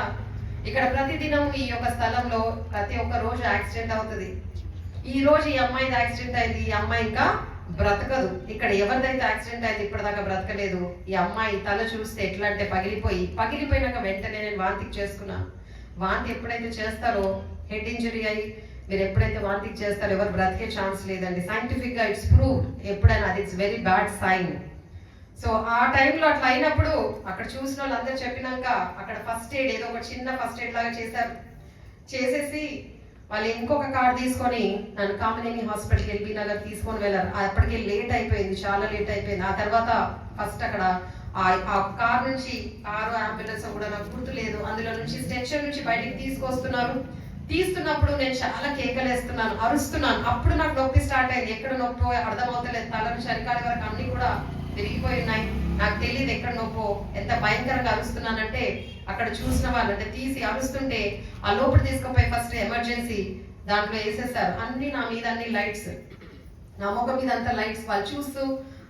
ఇక్కడ ప్రతిదినం ఈ యొక్క స్థలంలో ప్రతి ఒక్క రోజు యాక్సిడెంట్ అవుతుంది. ఈ రోజు ఈ అమ్మాయిది యాక్సిడెంట్ అయింది, ఈ అమ్మాయి ఇంకా బ్రతకదు. ఇక్కడ ఎవరిదైతే యాక్సిడెంట్ అయింది ఇప్పటిదాకా బ్రతకలేదు. ఈ అమ్మాయి తల చూస్తే ఎట్లా అంటే పగిలిపోయినాక వెంటనే నేను వాంతికి చేసుకున్నా. వాంతి ఎప్పుడైతే చేస్తారో హెడ్ ఇంజరీ అయ్యి మీరు ఎప్పుడైతే వాంతికి చేస్తారో ఎవరు బ్రతికే ఛాన్స్ లేదండి. సైంటిఫిక్ గా ఇట్స్ ప్రూవ్. ఎప్పుడైనా అది it's very bad sign. So ఆ టైంలో అట్లా అయినప్పుడు అక్కడ చూసిన వాళ్ళందరూ చెప్పినాక అక్కడ ఫస్ట్ ఎయిడ్ ఏదో ఒక చిన్న ఫస్ట్ ఎయిడ్ లాగా చేశారు. చేసేసి వాళ్ళు ఇంకొక కార్ తీసుకొని నన్ను కామినేని హాస్పిటల్కి ఎల్బీ నగర్ తీసుకొని వెళ్ళారు. అప్పటికే లేట్ అయిపోయింది, చాలా లేట్ అయిపోయింది. ఆ తర్వాత ఫస్ట్ అక్కడ ఆ కార్ నుంచి కారు అంబులెన్స్ కూడా నాకు గుర్తు లేదు, అందులో నుంచి స్ట్రెచర్ నుంచి బయటికి తీసుకొస్తున్నారు. తీస్తున్నప్పుడు నేను చాలా కేకలేస్తున్నాను, అరుస్తున్నాను. అప్పుడు నాకు నొప్పి స్టార్ట్ అయింది. ఎక్కడ నొప్పో అర్థమవుతలేదు, తల నుంచి అరికాల వరకు అన్ని కూడా విరిగిపోయి ఉన్నాయి. నాకు తెలియదు ఎక్కడ నొప్పో, ఎంత భయంకరంగా అరుస్తున్నానంటే అక్కడ చూసిన వాళ్ళు అంటే తీసి అరుస్తుంటే ఆ లోపల తీసుకుపోయి ఫస్ట్ ఎమర్జెన్సీ దాంట్లో వేసేసారు. అన్ని నా మీద అన్ని లైట్స్, నా ముఖం మీద అంతా లైట్స్, వాళ్ళు చూస్తూ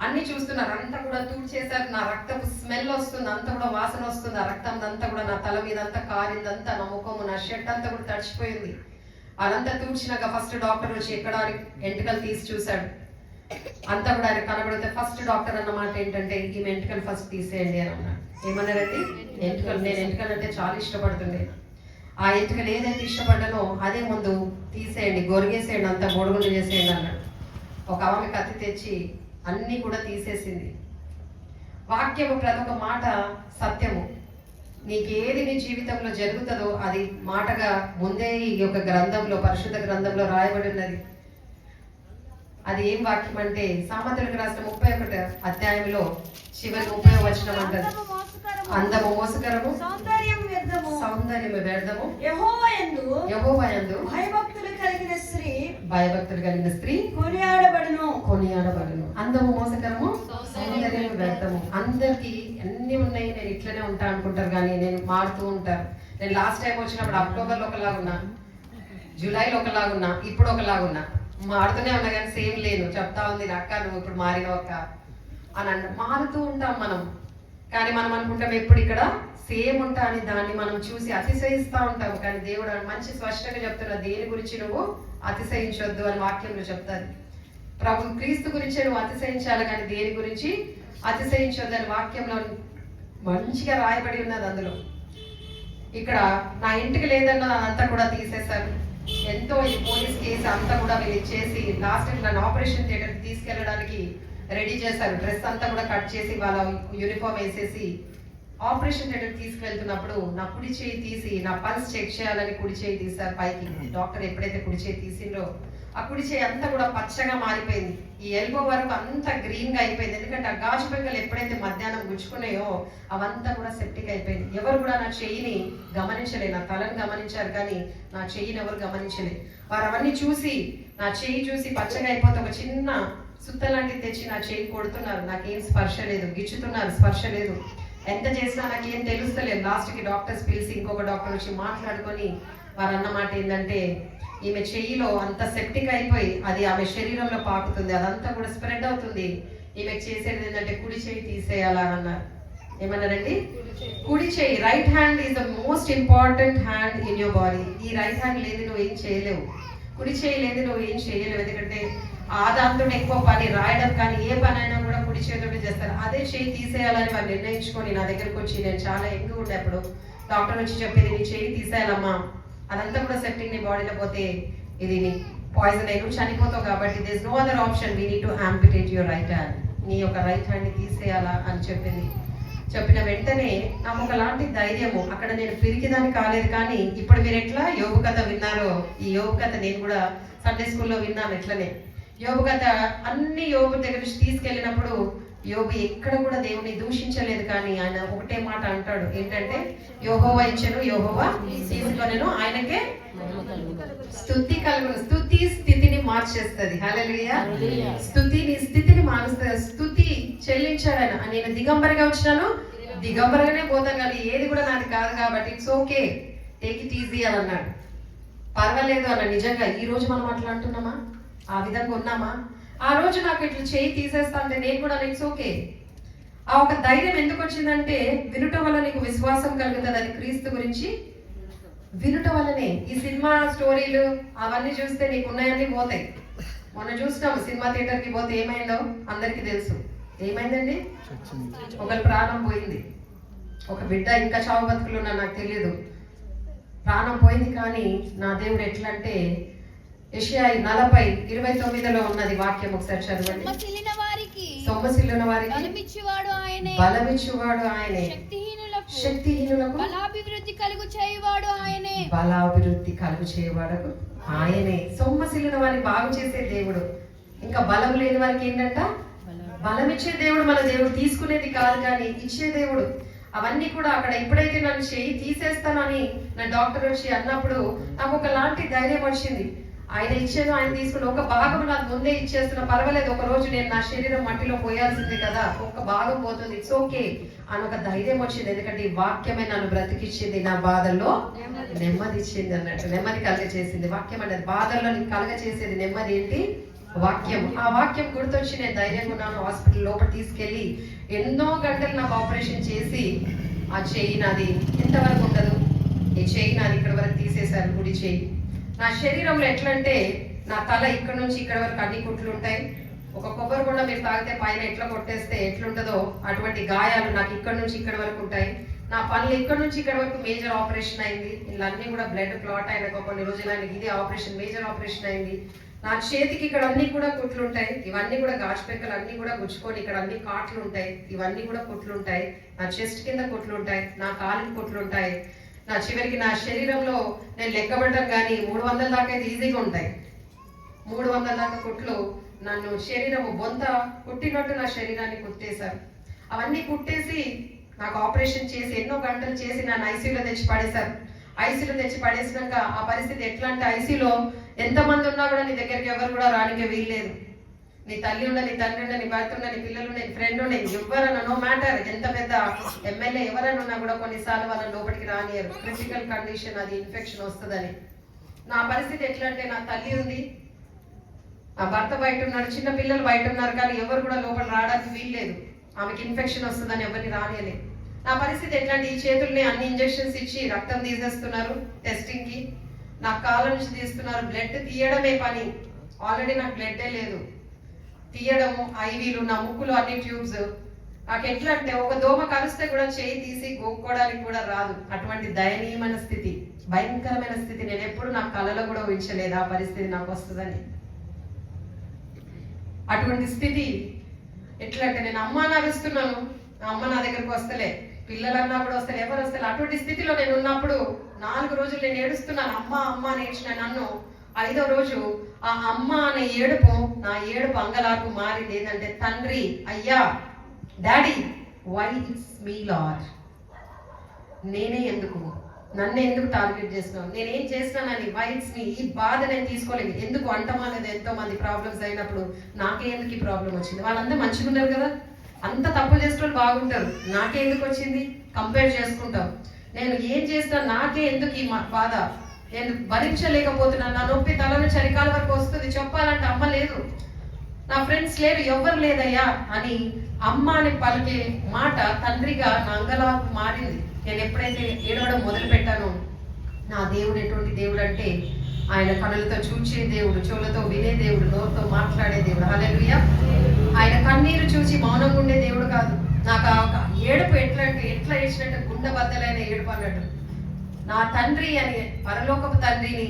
అన్ని చూస్తున్నారు. అంతా కూడా చేశారు. నా రక్తపు స్మెల్ వస్తుంది, అంతా కూడా వాసన వస్తుంది. ఆ రక్తం అంతా కూడా నా తల మీద అంతా కారిందంతా, నా ముఖము నా షర్ట్ అంతా కూడా తడిచిపోయింది. అదంతా తూడ్చినాక ఫస్ట్ డాక్టర్ వచ్చి ఎక్కడ ఎంటికలు తీసి చూశాడు. అంతా కూడా ఆయన కనబడితే ఫస్ట్ డాక్టర్ అన్న మాట ఏంటంటే ఈ ఎంటికలు ఫస్ట్ తీసేయండి అని అన్నాడు. ఏమన్నారండి? ఎంటికలు. నేను ఎంటికలు అంటే చాలా ఇష్టపడుతుండే. ఆ ఎంటికలు ఏదైతే ఇష్టపడ్డానో అదే ముందు తీసేయండి, గొరిగేసేయండి, అంతా బొడుగులు చేసేయండి అన్నాడు. ఒక ఆమె కత్తి తెచ్చి అన్ని కూడా తీసేసింది. వాక్యము ప్రతి ఒక్క మాట సత్యము. నీకేది నీ జీవితంలో జరుగుతుందో అది మాటగా ముందే ఈ యొక్క గ్రంథంలో, పరిశుద్ధ గ్రంథంలో రాయబడి ఉన్నది. అది ఏం వాక్యం అంటే సామెతలకు రాసిన 31 అధ్యాయంలో చివరి 30వ వచనం అంటది, అందము మోసకరము, సౌందర్యము వ్యర్థము, యెహోవా యందు భయభక్తులు కలిగిన స్త్రీ కొనియాడబడును. అందము మోసకరము, సౌందర్యము వ్యర్థము. అందరికి అన్ని ఉన్నాయి, నేను ఇట్లనే ఉంటా అనుకుంటారు కానీ నేను మారుతూ ఉంటాను. నేను లాస్ట్ టైం వచ్చినప్పుడు అక్టోబర్లో ఒకలాగున్నా, జూలైలో ఒకలాగున్నా, ఇప్పుడు ఒకలాగున్నా. మారుతూనే ఉన్నా కానీ సేమ్ లేను. చెప్తా ఉంది అక్క నువ్వు ఇప్పుడు మారిన అక్క అని అంట. మారుతూ ఉంటాం మనం, కానీ మనం అనుకుంటాం ఎప్పుడు ఇక్కడ సేమ్ ఉంటా అని. దాన్ని మనం చూసి అతిశయిస్తూ ఉంటాం. కానీ దేవుడు మంచి స్పష్టంగా చెప్తున్నా, దేని గురించి నువ్వు అతిశయించొద్దు అని వాక్యంలో చెప్తారు. ప్రభు క్రీస్తు గురించి నువ్వు అతిశయించాలి కానీ దేని గురించి అతిశయించొద్దు అని వాక్యంలో మంచిగా రాయబడి ఉన్నది. అందులో ఇక్కడ నా ఇంటికి లేదన్న అదంతా కూడా తీసేశారు. ఎంతో ఈ పోలీస్ కేసు అంతా కూడా వీళ్ళు ఇచ్చేసి లాస్ట్ నన్ను ఆపరేషన్ థియేటర్కి తీసుకెళ్ళడానికి రెడీ చేశారు. డ్రెస్ అంతా కూడా కట్ చేసి వాళ్ళ యూనిఫామ్ వేసేసి ఆపరేషన్ థియేటర్కి తీసుకెళ్తున్నప్పుడు నా కుడి చేయి తీసి నా పల్స్ చెక్ చేయాలని కుడి చేయి తీశారు పైకి. డాక్టర్ ఎప్పుడైతే కుడి చేయి తీసిండ్రో ఆ కుడి చేయి అంతా కూడా పచ్చగా మారిపోయింది. ఈ ఎల్బో వరకు అంతా గ్రీన్ గా అయిపోయింది. ఎందుకంటే ఆ గాజు పెంకలు ఎప్పుడైతే మధ్యాహ్నం గుచ్చుకున్నాయో అవంతా కూడా సెప్టిక్ అయిపోయింది. ఎవరు కూడా నా చెయ్యిని గమనించలేదు, నా తలను గమనించారు కానీ నా చెయ్యిని ఎవరు గమనించలేదు. వారు అవన్నీ చూసి నా చెయ్యి చూసి పచ్చగా అయిపోతే ఒక చిన్న సుత్త లాంటిది తెచ్చి నా చెయ్యి కొడుతున్నారు. నాకేం స్పర్శ లేదు, గిచ్చుతున్నారు, స్పర్శ లేదు. ఎంత చేసినా నాకేం తెలుస్తలేదు. లాస్ట్కి డాక్టర్స్ పిలిచి ఇంకొక డాక్టర్ వచ్చి మాట్లాడుకొని వారు అన్నమాట ఏంటంటే ఈమె చెయ్యిలో అంత సెప్టిక్ అయిపోయి అది ఆమె శరీరంలో పాకుతుంది, అదంతా కూడా స్ప్రెడ్ అవుతుంది. ఈమె చేసేది ఏంటంటే కుడి చెయ్యి తీసేయాలా అన్నారు. ఏమన్నారండి? కుడి చెయ్యి, right hand is the most important hand in your body. ఈ రైట్ హ్యాండ్ లేదు నువ్వు ఏం చేయలేవు, కుడి చెయ్యి లేదు నువ్వు ఏం చేయలేవు. ఎందుకంటే ఆ దాంతో ఎక్కువ పని రాయడం కానీ ఏ పని అయినా కూడా కుడి చేతితో చేస్తారు. అదే చెయ్యి తీసేయాలని వాళ్ళు నిర్ణయించుకొని నా దగ్గరకు వచ్చి, నేను చాలా ఎక్కువ ఉండేప్పుడు డాక్టర్ వచ్చి చెప్పేది నీ చెయ్యి తీసేయాలమ్మా, అదంతా కూడా సెప్టిక్ నీ బాడీలో పోతే ఇది నీ పాయిజన్ అయ్యి చనిపోతావు కాబట్టి this no other option, we need to amputate your right hand. నీ యొక్క రైట్ హ్యాండ్ని తీసేయాలా అని చెప్పింది. చెప్పిన వెంటనే నాకు ఒకలాంటి ధైర్యము. అక్కడ నేను పిరికిదాన్ని కాలేదు. కానీ ఇప్పుడు మీరు ఎట్లా యోబు కథ విన్నారో ఈ యోబు కథ నేను కూడా సండే స్కూల్లో విన్నాను. ఎట్లనే యోబు కథ అన్ని యోబు దగ్గర నుంచి తీసుకెళ్ళినప్పుడు యోబు ఎక్కడ కూడా దేవుని దూషించలేదు. కానీ ఆయన ఒకటే మాట అంటాడు, ఏంటంటే యెహోవా ఇచ్చెను, యెహోవా తీసుకొనెను, ఆయనకే స్తుతి కలుగును. స్తుతి స్థితిని మార్చేస్తుంది. హల్లెలూయా. స్తుతి నీ స్థితిని మారుస్తుంది. స్తుతి చెల్లించాడు ఆయన. నేను దిగంబరిగా వచ్చినాను, దిగంబరిగానే పోతాను కానీ ఏది కూడా నాది కాదు కాబట్టి it's okay, take it easy అని అన్నాడు. పర్వాలేదు అన్న. నిజంగా ఈ రోజు మనం అట్లా అంటున్నామా? ఆ విధంగా ఉన్నామా? ఆ రోజు నాకు ఇట్లా చేయి తీసేస్తా అంటే నేను కూడా ఇట్స్ ఓకే. ఆ ఒక ధైర్యం ఎందుకు వచ్చిందంటే వినుట వల్ల నీకు విశ్వాసం కలుగుతుంది. అది క్రీస్తు గురించి వినుట వల్లనే. ఈ సినిమా స్టోరీలు అవన్నీ చూస్తే నీకు ఉన్నాయన్నీ పోతాయి. మొన్న చూసినాము సినిమా థియేటర్కి పోతే ఏమైందో అందరికీ తెలుసు. ఏమైందండి? ఒకరి ప్రాణం పోయింది, ఒక బిడ్డ ఇంకా చావు బతుకులు ఉన్నా నాకు తెలియదు, ప్రాణం పోయింది. కానీ నా దేవుడు ఎట్లా అంటే యెషయా 40:29లో ఉన్నది వాక్యం, ఒకసారి చదవండి. సొమ్మసిల్లిన వారికి సొమ్మసిల్లిన వారికి బలమిచ్చువాడు ఆయనే, బలమిచ్చువాడు ఆయనే, శక్తిహీనులకు బలాభివృద్ధి కలుగు చేయువాడు ఆయనే, బలాభివృద్ధి కలుగు చేయవాడు ఆయనే. సొమ్మసిల్లిన వారిని బాగు చేసే దేవుడు. ఇంకా బలం లేని వారికి ఏంటంట? బలం ఇచ్చే దేవుడు. మన దేవుడు తీసుకునేది కాదు కానీ ఇచ్చే దేవుడు. అవన్నీ కూడా అక్కడ ఎప్పుడైతే నన్ను చేయి తీసేస్తానని నా డాక్టర్ వచ్చి అన్నప్పుడు నాకు ఒకలాంటి ధైర్యం వచ్చింది. ఆయన ఇచ్చాను, ఆయన తీసుకుని ఒక భాగం నాకు ముందే ఇచ్చేస్తున్నా, పర్వాలేదు, ఒక రోజు నేను నా శరీరం మట్టిలో పోయాల్సిందే కదా, ఒక భాగం పోతుంది, ఇట్స్ ఓకే అని ఒక ధైర్యం వచ్చింది. ఎందుకంటే ఈ వాక్యమే నన్ను బ్రతికిచ్చింది, నా బాధల్లో నెమ్మది ఇచ్చింది అన్నట్టు, నెమ్మది కలగ చేసింది. వాక్యం అనేది బాధల్లో నీకు కలగ చేసేది నెమ్మది ఏంటి? వాక్యం. ఆ వాక్యం గుర్తొచ్చి నేను ధైర్యంగా ఉన్నాను. హాస్పిటల్ లోపల తీసుకెళ్లి ఎన్నో గంటలు నాకు ఆపరేషన్ చేసి ఆ చెయ్యి నాది ఎంతవరకు ఉండదు, ఈ చెయ్యి నాది ఇక్కడ వరకు తీసేశారు, కుడి చెయ్యి. నా శరీరంలో ఎట్లంటే నా తల ఇక్కడ నుంచి ఇక్కడ వరకు అన్ని కుట్లు ఉంటాయి. ఒక కొబ్బరి కూడా మీరు తాగితే పైన ఎట్లా కొట్టేస్తే ఎట్లుంటుందో అటువంటి గాయాలు నాకు ఇక్కడ నుంచి ఇక్కడ వరకు ఉంటాయి. నా పనులు ఇక్కడ నుంచి ఇక్కడ వరకు మేజర్ ఆపరేషన్ అయింది. ఇళ్ళన్నీ కూడా బ్లడ్ క్లాట్ అయిన కొన్ని రోజులైన ఇది ఆపరేషన్, మేజర్ ఆపరేషన్ అయింది. నా చేతికి ఇక్కడ అన్ని కూడా కుట్లు ఉంటాయి. ఇవన్నీ కూడా గాజుపెక్కలు అన్ని కూడా గుచ్చుకొని ఇక్కడ అన్ని కాట్లు ఉంటాయి. ఇవన్నీ కూడా కుట్లు ఉంటాయి. నా చెస్ట్ కింద కుట్లు ఉంటాయి, నా కాలికి కుట్లు ఉంటాయి. నా చివరికి నా శరీరంలో నేను లెక్కబడ్డం కానీ 300 దాకా అయితే ఈజీగా ఉంటాయి. 300 దాకా కుట్లు నన్ను శరీరము బొంత కుట్టినట్టు నా శరీరాన్ని కుట్టేశారు. అవన్నీ కుట్టేసి నాకు ఆపరేషన్ చేసి ఎన్నో గంటలు చేసి నన్ను ఐసీయూలో తెచ్చి పడేశారు. ఐసీలో తెచ్చి పడేసినాక ఆ పరిస్థితి ఎట్లా అంటే ఐసీలో ఎంతమంది ఉన్నా కూడా నీ దగ్గరికి ఎవరు కూడా రానికే వీల్లేదు. నీ తల్లి ఉండ, నీ తండ్రి ఉండ, నీ భర్త ఉండ, నీ పిల్లలు ఉండ, నీ ఫ్రెండ్ ఉండ, ఎవరైనా నో మ్యాటర్ ఎంత పెద్ద ఎమ్మెల్యే ఎవరైనా ఉన్నా కూడా కొన్నిసార్లు వాళ్ళని లోపలికి రానియరు. క్రిటికల్ కండిషన్, అది ఇన్ఫెక్షన్ వస్తుందని. నా పరిస్థితి ఎట్లా అంటే నా తల్లి ఉంది, నా భర్త బయట ఉన్నాడు, చిన్న పిల్లలు బయట ఉన్నారు, కానీ ఎవరు కూడా లోపల రావడానికి వీల్లేదు. ఆమెకి ఇన్ఫెక్షన్ వస్తుందని ఎవరిని రానియలేదు. నా పరిస్థితి ఎట్లాంటి ఈ చేతుల్ని అన్ని ఇంజెక్షన్స్ ఇచ్చి రక్తం తీసేస్తున్నారు టెస్టింగ్ కి. నా కాళ్ళ నుంచి తీస్తున్నారు, బ్లడ్ తీయడమే పని. ఆల్రెడీ నాకు బ్లడ్డే లేదు, తీయడము, ఐవీలు, నా ముక్కులు అన్ని ట్యూబ్స్. నాకు ఎట్లా అంటే ఒక దోమ కరిస్తే కూడా చేయి తీసి గోక్కోవడానికి కూడా రాదు. అటువంటి దయనీయమైన స్థితి, భయంకరమైన స్థితి. నేను ఎప్పుడు నా కళలో కూడా ఊహించలేదు ఆ పరిస్థితి నాకు వస్తుందని. అటువంటి స్థితి ఎట్లా అంటే నేను అమ్మ నడుస్తున్నాను, నా అమ్మ నా దగ్గరకు వస్తలే, పిల్లలన్నా కూడా వస్తలే, ఎవరు వస్తలే. అటువంటి స్థితిలో నేను ఉన్నప్పుడు 4 రోజులు నేను ఏడుస్తున్నాను. అమ్మ అమ్మ అని ఏడ్చిన నన్ను 5వ రోజు ఆ అమ్మ అనే ఏడుపు, నా ఏడుపు అంగలార్పు మారింది. ఏంటంటే తండ్రి, అయ్యా, daddy, why it's me Lord, నేనే ఎందుకు, నన్ను ఎందుకు టార్గెట్ చేస్తున్నావు, నేనేం చేస్తున్నానని, వై ఇట్స్ మీ, ఈ బాధ నేను తీసుకోలేదు. ఎందుకు అంటమానేది, ఎంతో మంది ప్రాబ్లమ్స్ అయినప్పుడు నాకే ఎందుకు ఈ ప్రాబ్లం వచ్చింది? వాళ్ళంతా మంచిగా ఉన్నారు కదా, అంత తప్పులు చేసిన బాగుంటారు, నాకే ఎందుకు వచ్చింది? కంపేర్ చేసుకుంటాం. నేను ఏం చేసినా నాకే ఎందుకు ఈ బాధ, నేను భరించలేకపోతున్నాను. నా నొప్పి తల నుంచి చలికాల వరకు వస్తుంది. చెప్పాలంటే అమ్మ లేదు, నా ఫ్రెండ్స్ లేరు, ఎవ్వరు లేదయ్యా అని అమ్మ అని పలికే మాట తండ్రిగా నా అంగలాకు మారింది. నేను ఎప్పుడైతే ఏడవడం మొదలు పెట్టానో, నా దేవుడు ఎటువంటి దేవుడు అంటే ఆయన కనులతో చూచే దేవుడు, చెవులతో వినే దేవుడు, నోరుతో మాట్లాడే దేవుడు. హల్లెలూయా. ఆయన కన్నీరు చూసి మౌనంగా ఉండే దేవుడు కాదు. నాకు ఆ ఏడుపు ఎట్లా ఏడ్చినట్టు గుండె బద్దలైన ఏడుపు అన్నట్టు. నా తండ్రి అని, పరలోకపు తండ్రిని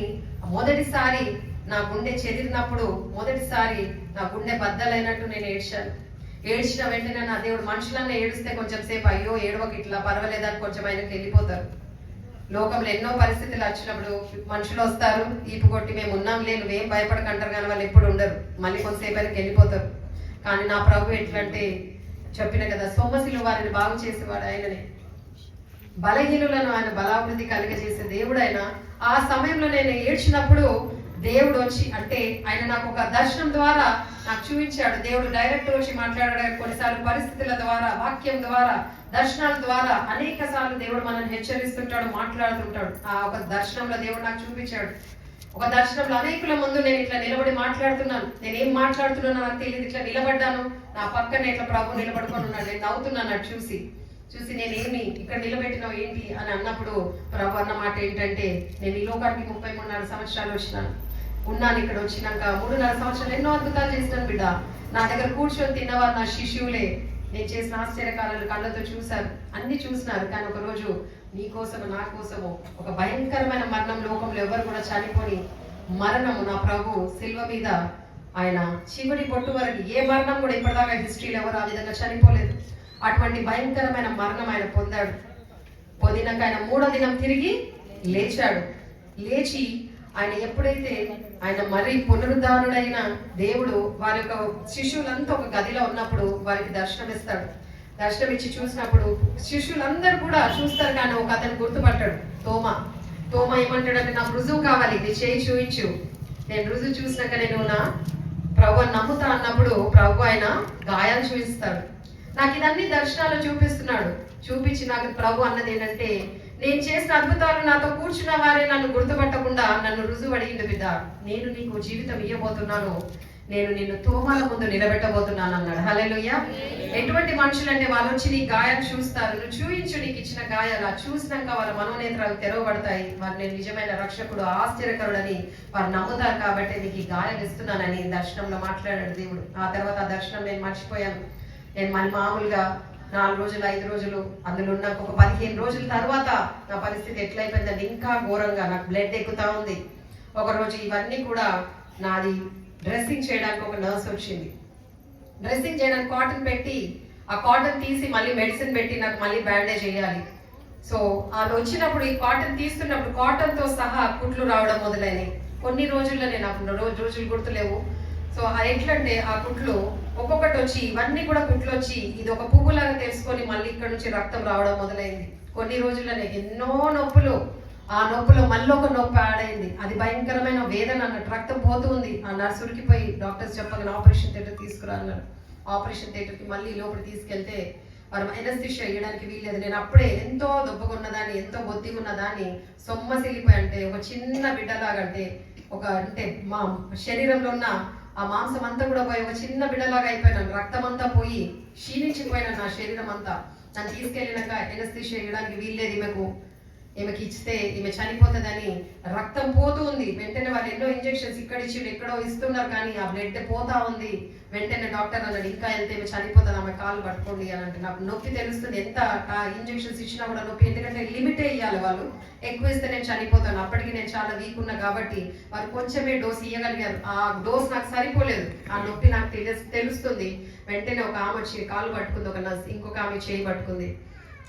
మొదటిసారి నా గుండె చెదిరినప్పుడు, మొదటిసారి నా గుండె బద్దలైనట్టు నేను ఏడ్చాను. ఏడ్చిన వెంటనే నా దేవుడు, మనుషులన్నా ఏడిస్తే కొంచెం సేపు అయ్యో ఏడవకి ఇట్లా పర్వాలేదని కొంచెం ఆయనకు వెళ్ళిపోతారు. లోకంలో ఎన్నో పరిస్థితులు వచ్చినప్పుడు మనుషులు వస్తారు, ఈపు కొట్టి మేము ఉన్నాంలే, నువ్వేం భయపడకంటారు, కానీ వాళ్ళు ఎప్పుడు ఉండరు, మళ్ళీ కొంతసేపు ఆయనకి వెళ్ళిపోతారు. కానీ నా ప్రభు ఎట్లంటే చెప్పిన కదా, సొమ్మసిలు వారిని బాగు చేసేవాడు ఆయననే, బలహీనులను ఆయన బలాభివృద్ధి కలిగజేసే దేవుడు ఆయన. ఆ సమయంలో నేను ఏడ్చినప్పుడు దేవుడు వచ్చి, అంటే ఆయన నాకు ఒక దర్శనం ద్వారా నాకు చూపించాడు. దేవుడు డైరెక్ట్ వచ్చి మాట్లాడాడు. కొన్నిసార్లు పరిస్థితుల ద్వారా, వాక్యం ద్వారా, దర్శనాల ద్వారా అనేక సార్లు దేవుడు మనల్ని హెచ్చరిస్తుంటాడు, మాట్లాడుతుంటాడు. ఆ ఒక దర్శనంలో దేవుడు నాకు చూపించాడు. ఒక దర్శనంలో అనేకుల ముందు నేను ఇట్లా నిలబడి మాట్లాడుతున్నాను. నేనేం మాట్లాడుతున్నానో నాకు తెలియదు. ఇట్లా నిలబడ్డాను, నా పక్కన ఇట్లా ప్రభు నిలబడుకొని ఉన్నాడు. నేను నవ్వుతున్నాను అది చూసి నేనేమి ఇక్కడ నిలబెట్టినావు ఏంటి అని అన్నప్పుడు ప్రభు అన్న మాట ఏంటంటే, నేను ఈ లోకానికి 33 సంవత్సరాలు ఉన్నాను. ఇక్కడ వచ్చినాక 3.5 సంవత్సరాలు ఎన్నో అద్భుతాలు చేసినాను బిడ్డ. నా దగ్గర కూర్చొని తిన్నవారు నా శిష్యులే. నేను చేసిన ఆశ్చర్యకారాలు కళ్ళతో చూశారు, అన్ని చూసినారు. కానీ ఒక రోజు నీ కోసము, నా కోసము ఒక భయంకరమైన మరణం, లోకంలో ఎవరు కూడా చనిపోని మరణము, నా ప్రభు సిల్వ మీద ఆయన చివరి పొట్టు వరకు ఏ మరణం కూడా ఇప్పటిదాకా హిస్టరీలో ఎవరు ఆ విధంగా చనిపోలేదు. అటువంటి భయంకరమైన మరణం ఆయన పొందాడు. పొందినాక ఆయన 3వ దినం తిరిగి లేచాడు. లేచి ఆయన ఎప్పుడైతే ఆయన మరి పునరుద్ధానుడైన దేవుడు వారి యొక్క శిష్యులంతా ఒక గదిలో ఉన్నప్పుడు వారికి దర్శనమిస్తాడు. దర్శనమిచ్చి చూసినప్పుడు శిష్యులందరూ కూడా చూస్తారు, కానీ ఒక అతను గుర్తుపట్టాడు, తోమా ఏమంటాడంటే, నాకు రుజువు కావాలి, నీ చేయి చూయించు, నేను రుజువు చూసినాక నేను నా ప్రభు నమ్ముతా అన్నప్పుడు ప్రభు ఆయన గాయాలు చూపిస్తాడు. నాకు ఇదన్నీ దర్శనాలు చూపిస్తున్నాడు. చూపించి నాకు ప్రభు అన్నది ఏంటంటే, నేను చేసిన అద్భుతాలు నాతో కూర్చున్న వారే నన్ను గుర్తుపట్టకుండా నన్ను రుజువు అడిగింది బిడ్డ, నేను నీకు జీవితం ఇవ్వబోతున్నాను, నేను నిన్ను తోమాల ముందు నిలబెట్టబోతున్నాను అన్నాడు. హల్లెలూయా. ఎటువంటి మనుషులు అంటే వాళ్ళు వచ్చి నీ గాయాలు చూస్తారు, నువ్వు చూయించు నీకు ఇచ్చిన గాయాలు, చూసినాక వాళ్ళ మనోనేత్రాలు తెరవబడతాయి, వారు నేను నిజమైన రక్షకుడు ఆశ్చర్యకరుడని వారు నమ్ముతారు, కాబట్టి నీకు ఈ గాయాలు ఇస్తున్నానని దర్శనంలో మాట్లాడాడు దేవుడు. ఆ తర్వాత ఆ దర్శనం నేను మర్చిపోయాను. నేను మామూలుగా 4 రోజులు 5 రోజులు అందులో ఉన్నాక ఒక 15 రోజుల తర్వాత నా పరిస్థితి ఎట్లయిపోయిందంటే ఇంకా ఘోరంగా నాకు బ్లడ్ ఎక్కుతా ఉంది. ఒకరోజు ఇవన్నీ కూడా నాది డ్రెస్సింగ్ చేయడానికి ఒక నర్స్ వచ్చింది. డ్రెస్సింగ్ చేయడానికి కాటన్ పెట్టి ఆ కాటన్ తీసి మళ్ళీ మెడిసిన్ పెట్టి నాకు మళ్ళీ బ్యాండేజ్ చేయాలి. సో అది వచ్చినప్పుడు ఈ కాటన్ తీస్తున్నప్పుడు కాటన్తో సహా కుట్లు రావడం మొదలైనవి. కొన్ని రోజుల్లోనే నాకు రోజులు గుర్తులేవు. సో ఎట్లంటే ఆ కుట్లు ఒక్కొక్కటి వచ్చి ఇవన్నీ కూడా కుట్లు వచ్చి ఇది ఒక పువ్వులాగా తెలుసుకొని మళ్ళీ ఇక్కడ నుంచి రక్తం రావడం మొదలైంది. కొన్ని రోజుల్లోనే ఎన్నో నొప్పులు, ఆ నొప్పులో మళ్ళీ ఒక నొప్పి ఆడైంది. అది భయంకరమైన వేదన అన్నట్టు, రక్తం పోతూ ఉంది. ఆ నర్సుడికి పోయి డాక్టర్స్ చెప్పగానే ఆపరేషన్ థియేటర్ తీసుకురా అన్నారు. ఆపరేషన్ థియేటర్కి మళ్ళీ లోపల తీసుకెళ్తే వారు ఎనస్థిషియా వేయడానికి వీల్లేదు. నేను అప్పుడే ఎంతో దొబ్బగున్నదాన్ని, ఎంతో బొద్దిగా ఉన్నదాన్ని, సొమ్మసిల్లిపోయి అంటే ఒక చిన్న బిడ్డలాగా, అంటే మా శరీరంలో ఉన్న ఆ మాంసం అంతా కూడా పోయి ఒక చిన్న బిడ్డలాగా అయిపోయినాను. రక్తం అంతా పోయి క్షీణించిపోయినాను నా శరీరం అంతా. నన్ను తీసుకెళ్ళినాక ఎనస్థిషియా వేయడానికి వీల్లేదు, ఈమెకి ఇస్తే ఈమె చనిపోతుందని రక్తం పోతూ ఉంది. వెంటనే వాళ్ళు ఎన్నో ఇంజెక్షన్స్ ఇక్కడ ఇచ్చి ఎక్కడో ఇస్తున్నారు, కానీ ఆ బ్లడ్ పోతా ఉంది. వెంటనే డాక్టర్ అన్నాడు, ఇంకా వెళ్తే ఈమె చనిపోతుంది, ఆమె కాలు పట్టుకోండి అని అంటే నాకు నొప్పి తెలుస్తుంది. ఎంత ఇంజెక్షన్స్ ఇచ్చినా కూడా నొప్పి, ఎందుకంటే లిమిటే ఇవ్వాలి, వాళ్ళు ఎక్కువ ఇస్తే నేను చనిపోతాను. అప్పటికి నేను చాలా వీక్ ఉన్నా కాబట్టి వారు కొంచెమే డోస్ ఇవ్వగలిగారు. ఆ డోస్ నాకు సరిపోలేదు, ఆ నొప్పి నాకు తెలుస్తుంది. వెంటనే ఒక ఆమె వచ్చి కాలు పట్టుకుంది, ఒక నర్స్, ఇంకొక ఆమె చేయి పట్టుకుంది,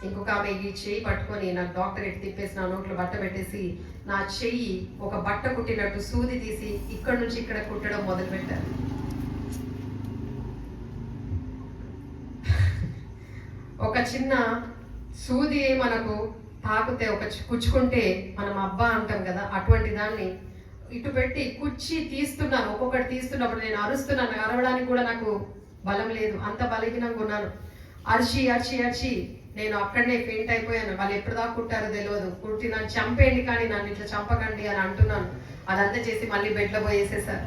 ఇంకొక ఆమె ఈ చెయ్యి పట్టుకొని నాకు డాక్టర్ ఎట్టి తిప్పేసి నా నోట్లో బట్ట పెట్టేసి నా చెయ్యి ఒక బట్ట కుట్టినట్టు సూది తీసి ఇక్కడ నుంచి ఇక్కడ కుట్టడం మొదలు పెట్టారు. ఒక చిన్న సూది మనకు తాకితే ఒక కుచ్చుకుంటే మనం అబ్బా అంటాం కదా, అటువంటి దాన్ని ఇటు పెట్టి కుచ్చి తీస్తున్నాను. ఒక్కొక్కటి తీస్తున్నప్పుడు నేను అరుస్తున్నాను, అరవడానికి కూడా నాకు బలం లేదు, అంత బలహీనంగా ఉన్నాను. అరిచి నేను అక్కడనే పెయింట్ అయిపోయాను. వాళ్ళు ఎప్పుడు దాకా కుట్టారో తెలియదు. కుట్టి నన్ను చంపేయండి, కానీ నన్ను ఇట్లా చంపకండి అని అంటున్నాను. అదంతా చేసి మళ్ళీ బెడ్లో పోయేసేసారు.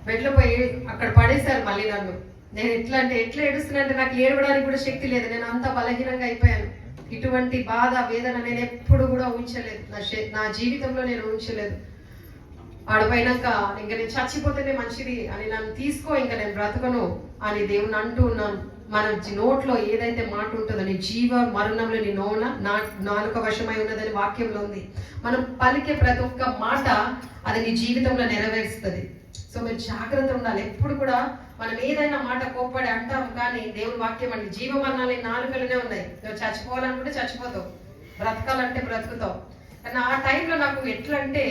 బెడ్లో పోయి అక్కడ పడేశారు మళ్ళీ నన్ను. నేను ఎట్లా ఏడుస్తున్నా నాకు ఏడవడానికి కూడా శక్తి లేదు, నేను అంత బలహీనంగా అయిపోయాను. ఇటువంటి బాధ వేదన నేను ఎప్పుడు కూడా ఊహించలేదు, నా జీవితంలో నేను ఊహించలేదు. ఆడిపోయినాక ఇంకా నేను చచ్చిపోతేనే మంచిది అని, నన్ను తీసుకో, ఇంకా నేను బ్రతకను అని దేవుని అంటూ ఉన్నాను. మన నోట్లో ఏదైతే మాట ఉంటుందో, నీ జీవ మరణంలో నీ నాలుక వశమై ఉన్నదని వాక్యంలో ఉంది. మనం పలికే ప్రతి ఒక్క మాట అది నీ జీవితంలో నెరవేరుస్తుంది. సో మీరు జాగ్రత్త ఉండాలి. ఎప్పుడు కూడా మనం ఏదైనా మాట కోప్పడి అంటాం, కానీ దేవుని వాక్యం అంటే జీవ మరణాలు నాలుకలోనే ఉన్నాయి. నువ్వు చచ్చిపోవాలనుకుంటే చచ్చిపోతావు, బ్రతకాలంటే బ్రతుకుతావు. కానీ ఆ టైంలో నాకు ఎట్లా అంటే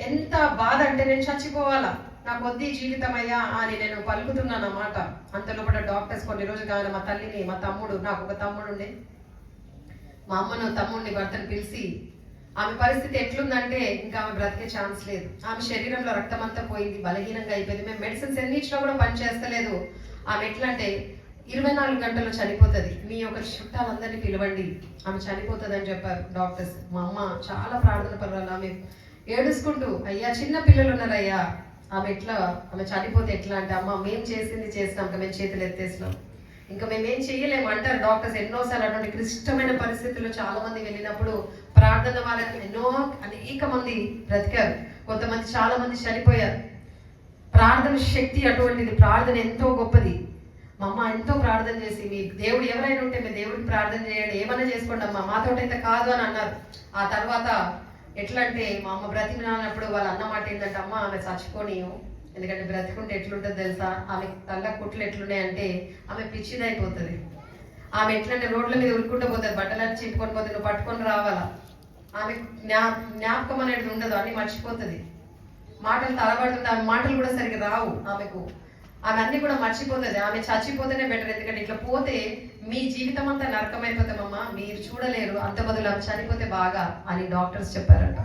ఎంత బాధ అంటే, నేను చచ్చిపోవాలా, నాకు వద్ది జీవితం అయ్యా అని నేను పలుకుతున్నాను అన్నమాట. అంతలోపల డాక్టర్స్ కొన్ని రోజులు కావాలి మా తల్లిని, మా తమ్ముడు, నాకు ఒక తమ్ముడు ఉండే, మా అమ్మను తమ్ముడిని భర్తను పిలిచి ఆమె పరిస్థితి ఎట్లుందంటే ఇంకా ఆమె బ్రతికే ఛాన్స్ లేదు. ఆమె శరీరంలో రక్తం అంతా పోయింది, బలహీనంగా అయిపోయింది. మేము మెడిసిన్స్ ఎన్ని ఇచ్చినా కూడా పని చేస్తలేదు. ఆమె ఎట్లా అంటే 24 గంటల్లో చనిపోతుంది, మీ యొక్క చుట్టాలందరినీ పిలవండి, ఆమె చనిపోతుంది అని చెప్పారు డాక్టర్స్. మా అమ్మ చాలా ప్రార్థన పర్వాలేదు. ఆమె ఏడుచుకుంటూ, అయ్యా చిన్న పిల్లలు ఉన్నారయ్యా, ఆమె చనిపోతే ఎట్లా అంటే, అమ్మ మేము చేసింది చేసినాం, మేము చేతులు ఎత్తేసినాం, ఇంకా మేమేం చేయలేము అంటారు డాక్టర్స్. ఎన్నోసార్లు అటువంటి క్లిష్టమైన పరిస్థితుల్లో చాలా మంది వెళ్ళినప్పుడు ప్రార్థన వాళ్ళకి అనేక మంది బ్రతికారు, కొంతమంది చాలా మంది చనిపోయారు. ప్రార్థన శక్తి అటువంటిది, ప్రార్థన ఎంతో గొప్పది. మా అమ్మ ఎంతో ప్రార్థన చేసి, మీ దేవుడు ఎవరైనా ఉంటే మీ దేవుడికి ప్రార్థన చేయండి, ఏమైనా చేసుకోండి అమ్మా, మాతోటైతే కాదు అని అన్నారు. ఆ తర్వాత ఎట్లా అంటే మా అమ్మ బ్రతికినప్పుడు వాళ్ళ అన్నమాట ఏంటంటే, అమ్మ ఆమె చచ్చిపోని, ఎందుకంటే బ్రతికుంటే ఎట్లుంటుంది తెలుసా, ఆమె తల్ల కుట్లు ఎట్లున్నాయంటే ఆమె పిచ్చిదైపోతుంది. ఆమె ఎట్లంటే రోడ్ల మీద ఉరుక్కుంటూ పోతుంది, బట్టలన్నీ చింపుకొని పోతుంది, నువ్వు పట్టుకొని రావాలా. ఆమె జ్ఞాపకం అనేది ఉండదు, అన్ని మర్చిపోతుంది. మాటలు తలబడుతుంది, ఆమె మాటలు కూడా సరిగ్గా రావు ఆమెకు. ఆమె అన్ని కూడా మర్చిపోతుంది. ఆమె చచ్చిపోతేనే బెటర్, ఎందుకంటే ఇట్లా పోతే మీ జీవితం అంతా నరకమైపోతామమ్మా, మీరు చూడలేరు, అంత బదులు ఆమె చనిపోతే బాగా అని డాక్టర్స్ చెప్పారంట.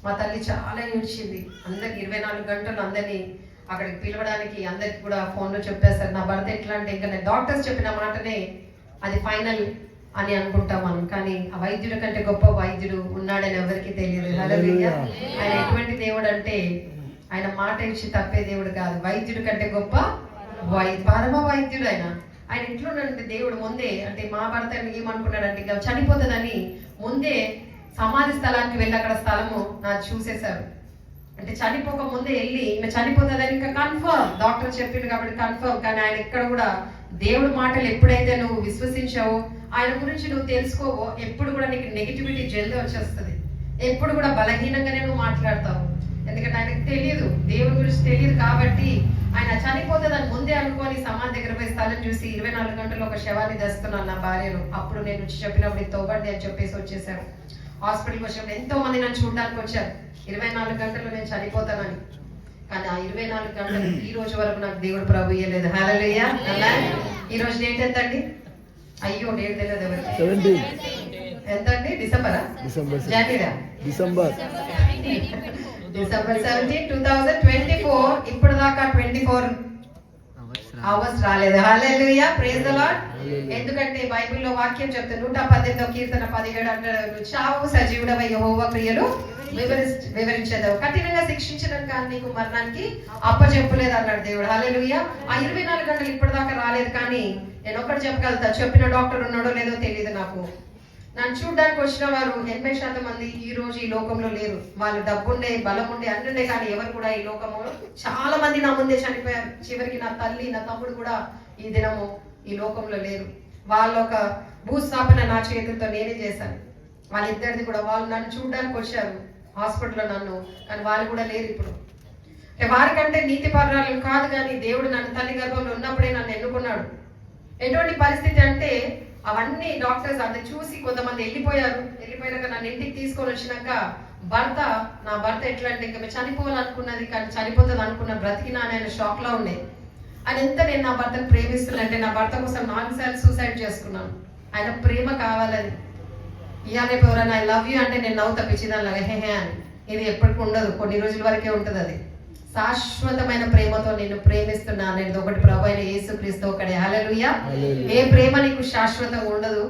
మా తల్లి చాలా ఏడ్చింది. అందరికి 24 గంటలు అందరినీ అక్కడికి పిలవడానికి అందరికి కూడా ఫోన్లో చెప్పేస్తారు. నా భర్త ఎట్లా అంటే ఇంకా డాక్టర్స్ చెప్పిన మాటనే అది ఫైనల్ అని అనుకుంటాం మనం, కానీ ఆ వైద్యుడి కంటే గొప్ప వైద్యుడు ఉన్నాడని ఎవరికి తెలియదు. హల్లెలూయా. ఆయన ఎటువంటి దేవుడు అంటే ఆయన మాట ఇచ్చి తప్పే దేవుడు కాదు. వైద్యుడి కంటే గొప్ప పరమ వైద్యుడు ఆయన. ఆయన ఇంట్లో ఉన్నటువంటి దేవుడు ముందే, అంటే మా భర్త ఏమనుకున్నాడంటే ఇంకా చనిపోతుందని ముందే సమాధి స్థలానికి వెళ్ళి అక్కడ స్థలము నాకు చూసేశారు. అంటే చనిపోక ముందే వెళ్ళి ఈమె చనిపోతుందని ఇంకా కన్ఫర్మ్, డాక్టర్ చెప్పిండు కాబట్టి కన్ఫర్మ్. కానీ ఆయన ఎక్కడ కూడా దేవుడి మాటలు ఎప్పుడైతే నువ్వు విశ్వసించావో, ఆయన గురించి నువ్వు తెలుసుకోవో, ఎప్పుడు కూడా నీకు నెగిటివిటీ జల్ది వచ్చేస్తుంది. ఎప్పుడు కూడా బలహీనంగానే నువ్వు మాట్లాడతావు. ఎందుకంటే ఆయనకు తెలియదు, దేవుడి గురించి తెలియదు కాబట్టి ఆయన చనిపోతుందని ముందే అనుకోని సమాధి దగ్గర పోయి స్థలం చూసి 24 గంటలు ఒక శవాన్ని తెస్తున్నాను నా భార్యను. అప్పుడు నేను వచ్చి చెప్పినప్పుడు ఇది తోబడి అని చెప్పేసి వచ్చేసాను. హాస్పిటల్కి వచ్చినప్పుడు ఎంతో మంది నన్ను చూడడానికి వచ్చారు, 24 గంటలు నేను చనిపోతానని. కానీ ఆ 24 గంటలు ఈ రోజు వరకు నాకు దేవుడు ప్రభు ఇయ్యలేదు. హల్లెలూయా. ఈ రోజు డేట్ ఎంత అండి? అయ్యో డేట్ తెలియదు ఎవరికి. ఎంత అండి? డిసెంబరా? జనవరి? డిసెంబర్ 17, 2024. ఇప్పుడు దాకా 24 అవర్స్ రాలేదు. హల్లెలూయా, ప్రైజ్ ది లార్డ్. ఎందుకంటే బైబిల్లో వాక్యం చెప్తుంది, 118వ కీర్తన 17 అంటారు, చావు సజీవుడవై యెహోవా క్రియలు వివరించేదావు, కఠినంగా శిక్షించడం కానీ నీకు మరణానికి అప్పచెప్పలేదు అన్నాడు దేవుడు. హల్లెలూయా. ఆ 24 గంటలు ఇప్పటిదాకా రాలేదు. కానీ నేను ఒక్కటి చెప్పగలుగుతా, చెప్పిన డాక్టర్ ఉన్నాడో లేదో తెలియదు నాకు. నన్ను చూడడానికి వచ్చిన వారు 80% మంది ఈ రోజు ఈ లోకంలో లేరు. వాళ్ళు డబ్బుండే, బలం ఉండే, అన్నుండే, కానీ ఎవరు కూడా ఈ లోకంలో చాలా మంది నా ముందే చనిపోయారు. చివరికి నా తల్లి, నా తమ్ముడు కూడా ఈ దినము ఈ లోకంలో లేరు. వాళ్ళ ఒక భూస్థాపన నా చేతులతో నేనే చేశాను. వాళ్ళిద్దరిది కూడా, వాళ్ళు నన్ను చూడడానికి వచ్చారు హాస్పిటల్లో నన్ను, కానీ వాళ్ళు కూడా లేరు ఇప్పుడు. అంటే వారికంటే నీతి పరాలు కాదు, కానీ దేవుడు నన్ను తల్లి గర్భంలో ఉన్నప్పుడే నన్ను ఎన్నుకున్నాడు. ఎటువంటి పరిస్థితి అంటే అవన్నీ డాక్టర్స్ అది చూసి కొంతమంది వెళ్ళిపోయాక నన్ను ఇంటికి తీసుకొని వచ్చినాక నా భర్త ఎట్లా అంటే ఇంకా చనిపోవాలనుకున్నది, కానీ చనిపోతుంది అనుకున్న బ్రతికినా ఆయన షాక్ లో ఉండే. ఆయన ఎంత నేను నా భర్తను ప్రేమిస్తున్నంటే నా భర్త కోసం 4 సార్లు సూసైడ్ చేసుకున్నాను. ఆయన ప్రేమ కావాలని. ఇవాళ రేపు ఎవరైనా ఐ లవ్ యూ అంటే నేను నవ్వు తప్పించేదాన్ని హే అని. ఇది ఎప్పటికీ ఉండదు, కొన్ని రోజుల వరకే ఉంటుంది. అది శాశ్వతమైన ప్రేమతో నేను ప్రేమిస్తున్నా అనేది ఒకటి ప్రభు అయిన యేసుక్రీస్తు ఒకడే. హల్లెలూయా. ఏ ప్రేమ నీకు శాశ్వతంగా ఉండదు.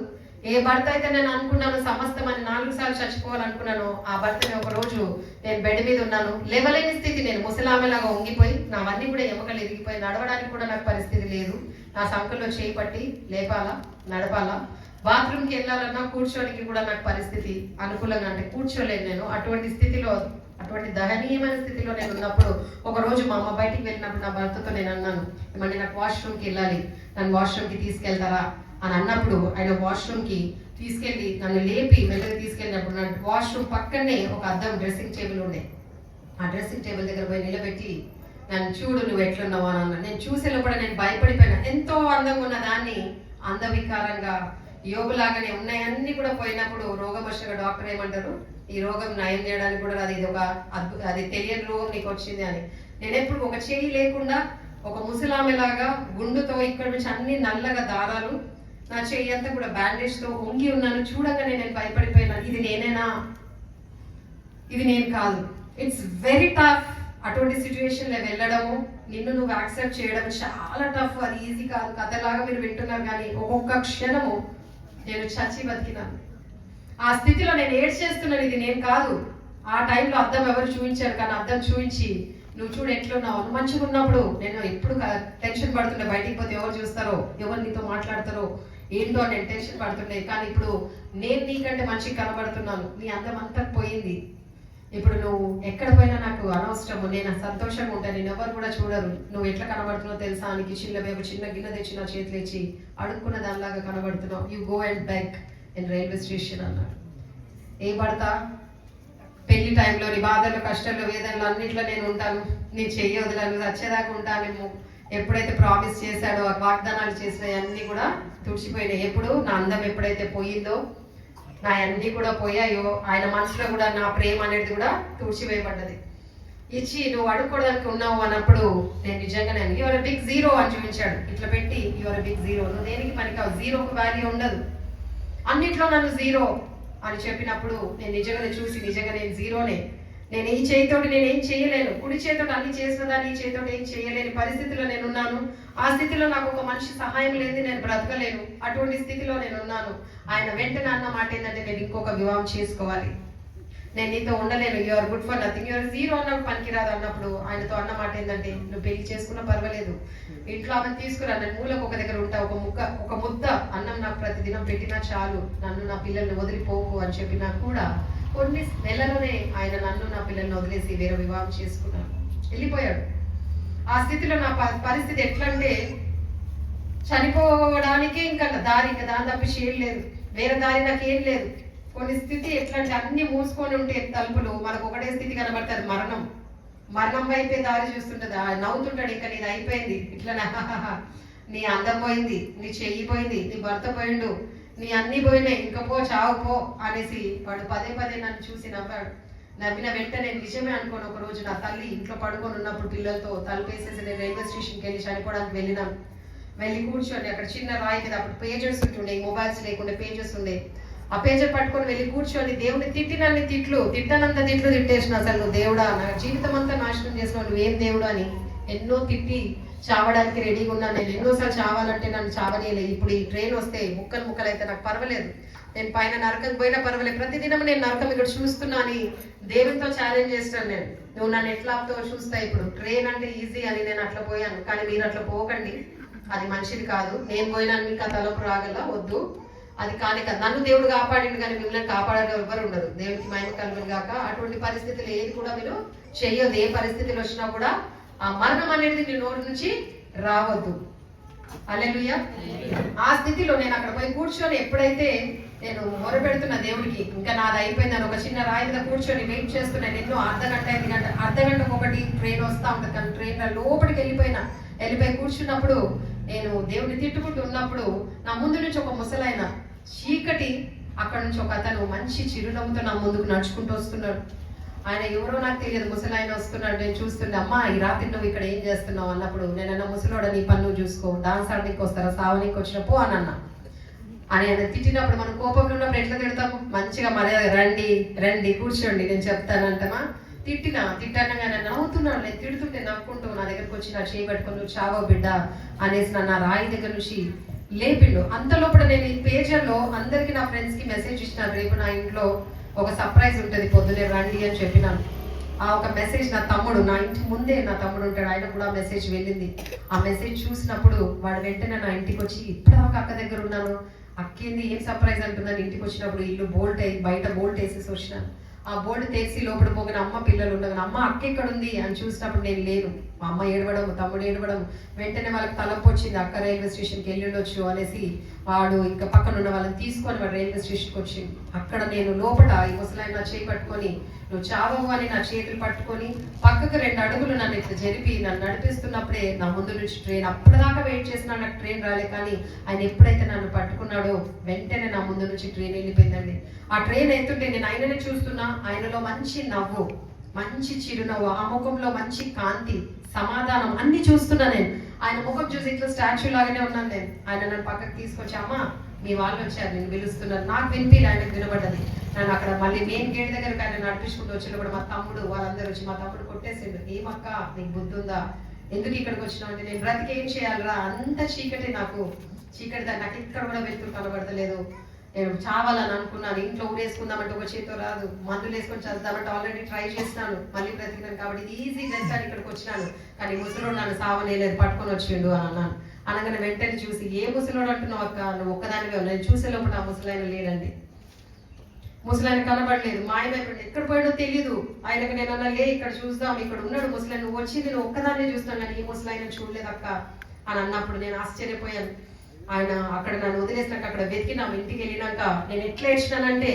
ఏ భర్త అయితే నేను అనుకున్నాను సమస్తం అని 4 సార్లు చచ్చిపోవాలనుకున్నాను, ఆ భర్తని ఒక రోజు నేను బెడ్ మీద ఉన్నాను, లేవలేని స్థితి, నేను ముసలామెలాగా వంగిపోయి నావన్నీ కూడా ఎముకలు ఎదిగిపోయి నడవడానికి కూడా నాకు పరిస్థితి లేదు. నా సంకల్లో చేయి పట్టి లేపాలా, నడపాలా, బాత్రూమ్కి వెళ్ళాలన్నా కూర్చోడానికి కూడా నాకు పరిస్థితి అనుకూలంగా, అంటే కూర్చోలేను నేను. అటువంటి స్థితిలో, అటువంటి దయనీయమైన స్థితిలో నేను ఉన్నప్పుడు ఒక రోజు మా అమ్మ బయటికి వెళ్ళినప్పుడు నా భర్తతో నేను అన్నాను, మళ్ళీ నాకు వాష్రూమ్కి వెళ్ళాలి, నన్ను వాష్రూమ్కి తీసుకెళ్తారా అని అన్నప్పుడు ఆయన వాష్రూమ్కి తీసుకెళ్ళి నన్ను లేపి మెల్లగా తీసుకెళ్ళినప్పుడు నా వాష్రూమ్ పక్కనే ఒక అద్దం డ్రెస్సింగ్ టేబుల్ ఉండే. ఆ డ్రెస్సింగ్ టేబుల్ దగ్గర పోయి నిలబెట్టి నన్ను చూడు నువ్వు ఎట్లున్నావు అని అన్నా. నేను చూసేలోపల నేను భయపడిపోయినా. ఎంతో అందంగా ఉన్న దాన్ని అందవికారంగా యోగులాగానే ఉన్నాయి అన్ని కూడా పోయినప్పుడు రోగం వచ్చాక డాక్టర్ ఏమంటారు, ఈ రోగం నయం చేయడానికి కూడా అది ఒక అది తెలియని రోగం నీకు వచ్చింది అని. నేను ఎప్పుడు ఒక చేయి లేకుండా ఒక ముసలామెలాగా గుండుతో ఇక్కడ నుంచి అన్ని నల్లగా దారాలు, నా చెయ్యి అంతా కూడా బ్యాండేజ్ తో వంగి ఉన్నాను. చూడగానే నేను భయపడిపోయినా, ఇది నేనేనా, ఇది నేను కాదు. It's very tough. అటువంటి సిచ్యువేషన్ లో వెళ్ళడము, నిన్ను నువ్వు యాక్సెప్ట్ చేయడం చాలా టఫ్. అది ఈజీ కాదు. కథలాగా మీరు వింటున్నారు, కానీ ఒక్కొక్క క్షణము నేను చచ్చి బతికినాను. ఆ స్థితిలో నేను ఏడ్చేస్తున్నాను, ఇది నేను కాదు. ఆ టైంలో అద్దం ఎవరు చూపించారు, కానీ అద్దం చూపించి నువ్వు చూడు ఎట్లున్నావు, నువ్వు మంచిగా ఉన్నప్పుడు నేను ఎప్పుడు టెన్షన్ పడుతుండే, బయటికి పోతే ఎవరు చూస్తారో, ఎవరు నీతో మాట్లాడతారో ఏంటో నేను టెన్షన్ పడుతుండే. కానీ ఇప్పుడు నేను నీకంటే మంచిగా కనబడుతున్నాను, నీ అందం అంతా పోయింది. ఇప్పుడు నువ్వు ఎక్కడ పోయినా నాకు అనవసరము, నేను సంతోషంగా ఉంటాను, నేను ఎవరు కూడా చూడరు. నువ్వు ఎట్లా కనబడుతున్నావు తెలుసా అని చిన్న గిన్నె తెచ్చి నా చేతులు ఇచ్చి అడుక్కున్న దానిలాగా కనబడుతున్నావు, you go and back in railway station అన్నాడు. ఏ భర్త పెళ్లి టైంలో నీ బాధలు, కష్టాలు, వేదనలు అన్నిట్లో నేను ఉంటాను, నేను చెయ్యి వదలను, వచ్చేదాకా ఉంటానేమో, ఎప్పుడైతే ప్రామిస్ చేశాడో ఆ వాగ్దానాలు చేసినవి అన్నీ కూడా తుడిచిపోయినాయి. ఎప్పుడు నా అందం ఎప్పుడైతే పోయిందో, నా అన్నీ కూడా పోయాయో, ఆయన మనసులో కూడా నా ప్రేమ అనేది కూడా తుడిచివేయబడ్డది. ఇచ్చి నువ్వు అడుక్కోవడానికి ఉన్నావు అన్నప్పుడు నేను నిజంగానే యువర్ బిగ్ జీరో అని చూపించాడు. ఇట్లా పెట్టి యువర్ బిగ్ జీరో, నువ్వు దేనికి పనికావు, జీరోకు వాల్యూ ఉండదు, అన్నిట్లో నన్ను జీరో అని చెప్పినప్పుడు నేను నిజంగానే చూసి నిజంగా నేను జీరోనే, నేను ఈ చేతితోటి నేనేం చేయలేను, కుడి చేతితోటి అన్ని చేసిన దాన్ని ఈ చేతితోటి ఏం చేయలేని పరిస్థితిలో నేను ఉన్నాను. ఆ స్థితిలో నాకు ఒక మనిషి సహాయం లేదు, నేను బ్రతకలేను, అటువంటి స్థితిలో నేను ఉన్నాను. ఆయన వెంటనే అన్న మాట ఏంటంటే నేను ఇంకొక వివాహం చేసుకోవాలి, నేను నీతో ఉండలేను, you're good for nothing, you're zero అన్నప్పుడు పనికిరాదు అన్నప్పుడు ఆయనతో అన్న మాట ఏంటంటే నువ్వు పెళ్లి చేసుకున్నా పర్వాలేదు, ఇంట్లో ఆమెను తీసుకురా, నేను మూలకు ఒక దగ్గర ఉంటా, ఒక ముద్ద అన్నం నాకు ప్రతిదినం పెట్టినా చాలు, నన్ను నా పిల్లల్ని వదిలిపోకు అని చెప్పినా కూడా కొన్ని నెలలోనే ఆయన నన్ను నా పిల్లల్ని వదిలేసి వేరే వివాహం చేసుకున్నాను, వెళ్ళిపోయాడు. ఆ స్థితిలో నా పరిస్థితి ఎట్లా అంటే చనిపోవడానికే ఇంకా దారి, ఇంకా దాని తప్పించి ఏం లేదు, వేరే దారి నాకు ఏం లేదు. కొన్ని స్థితి ఎట్లా అంటే అన్ని మూసుకొని ఉంటే తలుపులు, మనకు ఒకటే స్థితి కనబడుతుంది, మరణం. మరణం వైపే దారి చూస్తుంటది, నవ్వుతుంటాడు, ఇంకా నీది అయిపోయింది, ఇట్లా నీ అందం పోయింది, నీ చెయ్యి పోయింది, నీ భర్త పోయిండు, నీ అన్ని పోయినాయి, ఇంకా పో, చావు పో అనేసి వాడు పదే పదే నన్ను చూసి నవ్వాడు. నవ్విన వెంటనే నిజమే అనుకోని ఒక రోజు నా తల్లి ఇంట్లో పడుకొని ఉన్నప్పుడు పిల్లలతో తలుపేసేసి నేను రైల్వే స్టేషన్కి వెళ్ళి చనిపోవడానికి వెళ్ళినాను. వెళ్ళి కూర్చొని అక్కడ చిన్న రాయి మీద అప్పుడు పేజెస్ ఉంటుండే, మొబైల్స్ లేకుండా పేజెస్ ఉండే, ఆ పేజర్ పట్టుకొని వెళ్ళి కూర్చొని దేవుని తిట్టినన్ని తిట్టనంత తిట్లు తిట్టేసిన, అసలు నువ్వు దేవుడా, నా జీవితం అంతా నాశనం చేసినావు, నువ్వేం దేవుడు అని ఎన్నో తిట్టి చావడానికి రెడీగా ఉన్నాను. నేను ఎన్నోసార్లు చావాలంటే నన్ను చావనేలే, ఇప్పుడు ఈ ట్రైన్ వస్తే ముక్కలు అయితే నాకు పర్వాలేదు, నేను పైన నరకం పోయినా పర్వాలేదు, ప్రతిదినం నేను నరకం ఇక్కడ చూస్తున్నా అని దేవునితో ఛాలెంజ్ చేస్తాను. నేను నువ్వు నన్ను ఎట్లా చూస్తా, ఇప్పుడు ట్రైన్ అంటే ఈజీ అని నేను అట్లా పోయాను, కానీ మీరు అట్లా పోకండి, అది మంచిది కాదు, నేను పోయినా మీకు ఆ తలపు రాగల వద్దు, అది కానీ కదా, నన్ను దేవుడు కాపాడిండు కానీ మిమ్మల్ని కాపాడే ఎవరు ఉండరు, దేవుడికి మహిమ కలుగును గాక. అటువంటి పరిస్థితులు ఏది కూడా మీరు చెయ్యొద్దు, ఏ పరిస్థితులు వచ్చినా కూడా ఆ మరణం అనేది నీ నోటి నుంచి రావద్దు. హల్లెలూయా. ఆ స్థితిలో నేను అక్కడ పోయి కూర్చొని ఎప్పుడైతే నేను మొరపెడుతున్న దేవుడికి, ఇంకా నాది అయిపోయిందని ఒక చిన్న రాయి మీద కూర్చొని వెయిట్ చేస్తున్నాను. ఎన్నో అర్ధగంటకు ఒకటి ట్రైన్ వస్తూ ఉంటుంది, కానీ ట్రైన్ లోపలికి వెళ్ళిపోయి కూర్చున్నప్పుడు నేను దేవుడిని తిట్టుకుంటూ ఉన్నప్పుడు నా ముందు నుంచి ఒక ముసలాయన చీకటి, అక్కడ నుంచి ఒక అతను మంచి చిరునవ్వుతో నా ముందుకు నడుచుకుంటూ వస్తున్నాడు. ఆయన ఎవరో నాకు తెలియదు, ముసలాయన వస్తున్నాడు. నేను చూస్తుండే, అమ్మా ఈ రాత్రి నువ్వు ఇక్కడ ఏం చేస్తున్నావు అన్నప్పుడు నేనన్నా, ముసలోడ నీ పని నువ్వు చూసుకో, డాన్స్ ఆడడానికి వస్తారా, సావనికి వచ్చినపో అని అన్నా. అని ఆయన తిట్టినప్పుడు మనం కోపంలో ఉన్నప్పుడు ఎట్లా తిడతాము, మంచిగా మర్యాద రండి కూర్చోండి నేను చెప్తానంటమా. తిట్టానగా నవ్వుతున్నాడు, నేను తిడుతుంటే నవ్వుకుంటూ నా దగ్గరకు వచ్చి నా చేయి పట్టుకొని నువ్వు చావో బిడ్డ అనేసి నా రాయి దగ్గర నుంచి లేపిండు. అంతలోపల నేను ఈ పేజర్లో అందరికి నా ఫ్రెండ్స్కి మెసేజ్ ఇచ్చినాను, రేపు నా ఇంట్లో ఒక సర్ప్రైజ్ ఉంటుంది, పొద్దునే రండి అని చెప్పినాను. ఆ ఒక మెసేజ్ నా తమ్ముడు, నా ఇంటి ముందే నా తమ్ముడు ఉంటాడు, ఆయన కూడా మెసేజ్ వెళ్ళింది. ఆ మెసేజ్ చూసినప్పుడు వాడు వెంటనే నా ఇంటికి వచ్చి, ఇప్పటిదాకా అక్క దగ్గర ఉన్నాను, అక్కేంది ఏం సర్ప్రైజ్ అంటుందని ఇంటికి వచ్చినప్పుడు ఇల్లు బయట బోల్ట్ వేసేసి వచ్చినాను. ఆ బోర్డు తెరిచి లోపల పోగిన అమ్మ పిల్లలు ఉండగా, అమ్మ అక్క ఎక్కడ ఉంది అని చూసినప్పుడు నేను లేను. మా అమ్మ ఏడవడం, తమ్ముడు ఏడవడం, వెంటనే వాళ్ళకి తలపు వచ్చింది, అక్క రైల్వే స్టేషన్కి వెళ్ళిండొచ్చు అనేసి వాడు ఇంకా పక్కన ఉన్న వాళ్ళని తీసుకొని వాడు రైల్వే స్టేషన్కి వచ్చింది. అక్కడ నేను లోపల ఈ ముసలాయన నా చేయి పట్టుకొని నువ్వు చావవు అని నా చేతులు పట్టుకొని పక్కకు 2 అడుగులు నన్ను ఇట్లా జరిపి నన్ను నడిపిస్తున్నప్పుడే నా ముందు నుంచి ట్రైన్, అప్పటిదాకా వెయిట్ చేసినా నాకు ట్రైన్ రాలే, కానీ ఆయన ఎప్పుడైతే నన్ను పట్టుకున్నాడో వెంటనే నా ముందు నుంచి ట్రైన్ వెళ్ళిపోయిందండి. ఆ ట్రైన్ ఎత్తుంటే నేను ఆయననే చూస్తున్నా, ఆయనలో మంచి నవ్వు, మంచి చిరునవ్వు, ఆ ముఖంలో మంచి కాంతి, సమాధానం అన్ని చూస్తున్నా నేను. ఆయన ముఖం చూసి ఇట్లా స్టాచ్యూ లాగానే ఉన్నాను నేను. ఆయన నన్ను పక్కకు తీసుకొచ్చి, అమ్మ మీ వాళ్ళు వచ్చారు, నేను పిలుస్తున్నారు, నాకు వినిపించి ఆయనకు వినబడ్డది. నన్ను అక్కడ మళ్ళీ మెయిన్ గేట్ దగ్గరకు ఆయన నడిపించుకుంటూ వచ్చినప్పుడు మా తమ్ముడు వాళ్ళందరూ వచ్చి, మా తమ్ముడు కొట్టేసిండు, ఏమక్క నీకు బుద్ధి ఉందా, ఎందుకు ఇక్కడికి వచ్చినావు అంటే, నేను బ్రతికి ఏం చేయాలరా, అంత చీకటి, నాకు ఇక్కడ కూడా వెళ్తూ కనబడతలేదు, నేను చావాలని అనుకున్నాను, ఇంట్లో ఊరేసుకుందామంటే ఒక చేతితో రాదు, మందులు వేసుకొని చదువుతామంటే ఆల్రెడీ ట్రై చేసినాను, మళ్ళీ బ్రతికినాను, కాబట్టి ఇది ఈజీ బెస్ట్ అని ఇక్కడికి వచ్చినాను, కానీ ముసలోడు నన్ను సావనేలేదు, పట్టుకొని వచ్చిండు అని అన్నాను. అనగానే వెంటనే చూసి, ఏ ముసలోడు అంటున్నావు అక్క, నువ్వు ఒక్కదానివే, నేను చూసే లోపల ఆ ముసలాయన లేడండి, ముసలాయన కనబడలేదు, మాయమైపోయింది, ఎక్కడ పోయాడో తెలియదు. ఆయనకు నేను అన్నా, లే ఇక్కడ చూద్దాం, ఇక్కడ ఉన్నాడు ముసలాయన, నువ్వు వచ్చింది నువ్వు ఒక్కదాన్నే చూస్తాను కానీ ఈ ముసలాయన చూడలేదు అక్క అని అన్నప్పుడు నేను ఆశ్చర్యపోయాను. ఆయన అక్కడ నన్ను వదిలేసినాక అక్కడ వెతికినాము, ఇంటికి వెళ్ళినాక నేను ఎట్లా ఏడ్చినానంటే,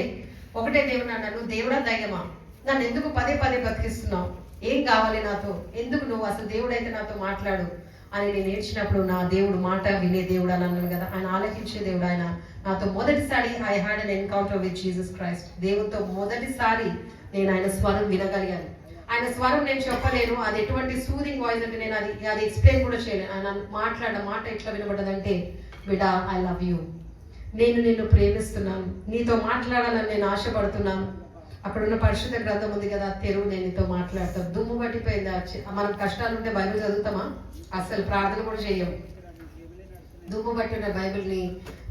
ఒకటే దేవుడు అన్నా, నువ్వు దేవుడా దయ్యమా, నన్ను ఎందుకు పదే బతికిస్తున్నావు, ఏం కావాలి నాతో, ఎందుకు నువ్వు అసలు దేవుడైతే నాతో మాట్లాడు అని నేను ఏడ్చినప్పుడు నా దేవుడు మాట వినే దేవుడు అని అన్నాను కదా, ఆయన ఆలకించే దేవుడు. ఆయన నాతో మొదటిసారి I had an encounter with Jesus Christ. దేవుడితో మొదటిసారి నేను ఆయన స్వరం వినగలిగాను. ఆయన స్వరం నేను చెప్పలేను, అది ఎటువంటి సూదింగ్ వాయిస్ అంటే నేను అది ఎక్స్ప్లెయిన్ కూడా చేయలేను. ఆయన మాట్లాడిన మాట ఎట్లా వినబడ్డదంటే, బిడ్డ ఐ లవ్ యూ, నేను నిన్ను ప్రేమిస్తున్నాను, నీతో మాట్లాడాలని నేను ఆశపడుతున్నాను. అక్కడ ఉన్న పరిశుద్ధ గ్రంథం ఉంది కదా, తెరువు, నేను నీతో మాట్లాడతాను. దుమ్ము పట్టిపోయింది. మనం కష్టాలు ఉంటే బైబిల్ చదువుతామా? అసలు ప్రార్థన కూడా చేయము. దుమ్ము పట్టిన బైబిల్ని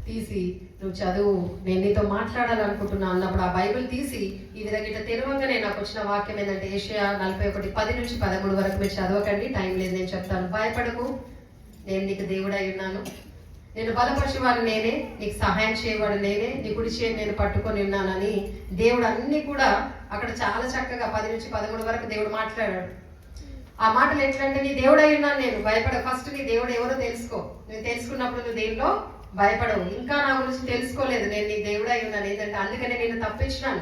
తీసి నువ్వు చదువు, నేను నీతో మాట్లాడాలనుకుంటున్నా అన్నప్పుడు ఆ బైబిల్ తీసి ఈ విధంగా ఇట్లా తెరవంగానే నాకు వచ్చిన వాక్యం ఏంటంటే యెషయా 41:10-13 వరకు మీరు చదవకండి, టైం లేదు, నేను చెప్తాను. భయపడకు, నేను నీకు దేవుడై ఉన్నాను, నేను బలపరిచేవాడు నేనే, నీకు సహాయం చేయవాడు నేనే, నీ కుడి చేయి నేను పట్టుకొని ఉన్నానని దేవుడు అన్ని కూడా అక్కడ చాలా చక్కగా 10-13 వరకు దేవుడు మాట్లాడాడు. ఆ మాటలు ఎట్లంటే, నీ దేవుడై ఉన్నాను నేను, భయపడ. ఫస్ట్ నీ దేవుడు ఎవరో తెలుసుకో. నేను తెలుసుకున్నప్పుడు నువ్వు దేనిలో భయపడవు. ఇంకా నా గురించి తెలుసుకోలేదు, నేను నీ దేవుడై ఉన్నాను. ఏంటంటే అందుకనే నేను తప్పించినాను,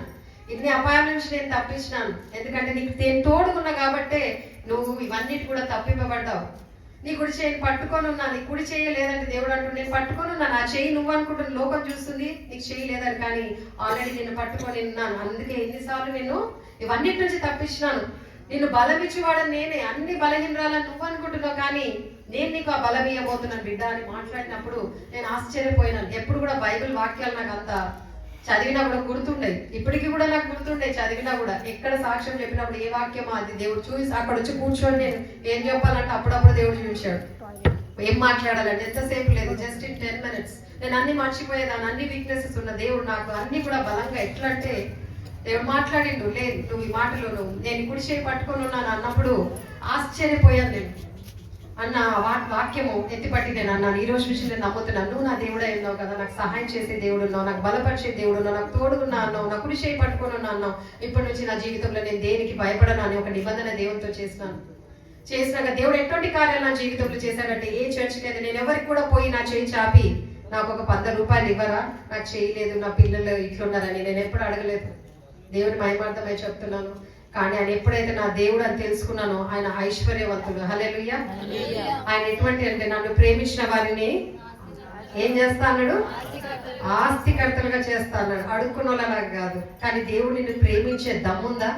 ఇన్ని అపాయాల నుంచి నేను తప్పించినాను. ఎందుకంటే నీకు నేను తోడుకున్నా కాబట్టే నువ్వు ఇవన్నిటి కూడా తప్పింపబడ్డావు. నీ కుడి చేయిని పట్టుకొని ఉన్నా, నీ కుడి చేయి లేదంటే దేవుడు అంటూ నేను పట్టుకొని ఉన్నాను. ఆ చెయ్యి నువ్వు అనుకుంటున్న లోకం చూస్తుంది నీకు చెయ్యి లేదని, కానీ ఆల్రెడీ నేను పట్టుకొని ఉన్నాను. అందుకే ఎన్నిసార్లు నేను ఇవన్నిటి నుంచి తప్పించినాను. నిన్ను బలం ఇచ్చేవాడని నేనే, అన్ని బలహీనరాలని నువ్వు అనుకుంటున్నావు, కానీ నేను నీకు ఆ బలం ఇవ్వబోతున్నాను బిడ్డ అని మాట్లాడినప్పుడు నేను ఆశ్చర్యపోయినాను. ఎప్పుడు కూడా బైబిల్ వాక్యాలు నాకు అంత చదివినా కూడా గుర్తుండేది, ఇప్పటికీ కూడా నాకు గుర్తుండే. చదివినా కూడా ఎక్కడ సాక్ష్యం చెప్పినప్పుడు ఏ వాక్యమో అది దేవుడు చూసి అక్కడ వచ్చి కూర్చొని నేను ఏం చెప్పాలంటే అప్పుడప్పుడు దేవుడు చూపించాడు. ఏం మాట్లాడాలంటే ఎంతసేపు లేదు, జస్ట్ ఇన్ 10 minutes నేను అన్ని మర్చిపోయేదాన్ని. అన్ని వీక్నెసెస్ ఉన్న దేవుడు నాకు అన్ని కూడా బలంగా ఎట్లా అంటే దేవుడు మాట్లాడిండు. లేదు నువ్వు ఈ మాటలు నేను కుడి చేయి పట్టుకొని ఉన్నాను అన్నప్పుడు ఆశ్చర్యపోయాను నేను. అన్న వాక్యము ఎత్తిపట్టి నేను అన్నాను, ఈ రోజు నుంచి నేను నమ్ముతున్నాను, నువ్వు నా దేవుడే ఉన్నావు కదా, నాకు సహాయం చేసే దేవుడు ఉన్నావు, నాకు బలపరిచే దేవుడు ఉన్నావు, నాకు తోడుగున్నా అన్నావు, నా కుడి చేయి పట్టుకొని ఉన్నా అన్నావు. ఇప్పటి నుంచి నా జీవితంలో నేను దేనికి భయపడను అని ఒక నిబంధన దేవునితో చేసినాక దేవుడు ఎటువంటి కార్యాలు నా జీవితంలో చేశాడంటే, ఏ చర్చికి అయితే నేను ఎవరికి కూడా పోయి నా చేయి చాపి నాకు ఒక 100 రూపాయలు ఇవ్వరా, నాకు చేయలేదు, నా పిల్లలు ఇట్లున్నారని నేను ఎప్పుడు అడగలేదు. దేవుని మహిమార్థమై చెప్తున్నాను. కానీ ఆయన ఎప్పుడైతే నా దేవుడు అని తెలుసుకున్నానో ఆయన ఐశ్వర్యవంతుడు. హల్లెలూయా. ఆయన ఎటువంటి అంటే, నన్ను ప్రేమించిన వారిని ఏం చేస్తా అన్నాడు? ఆస్తికర్తలుగా చేస్తా అన్నాడు. అడుక్కున్న వాళ్ళలాగా కాదు. కానీ దేవుడు నిన్ను ప్రేమించే దమ్ముందా?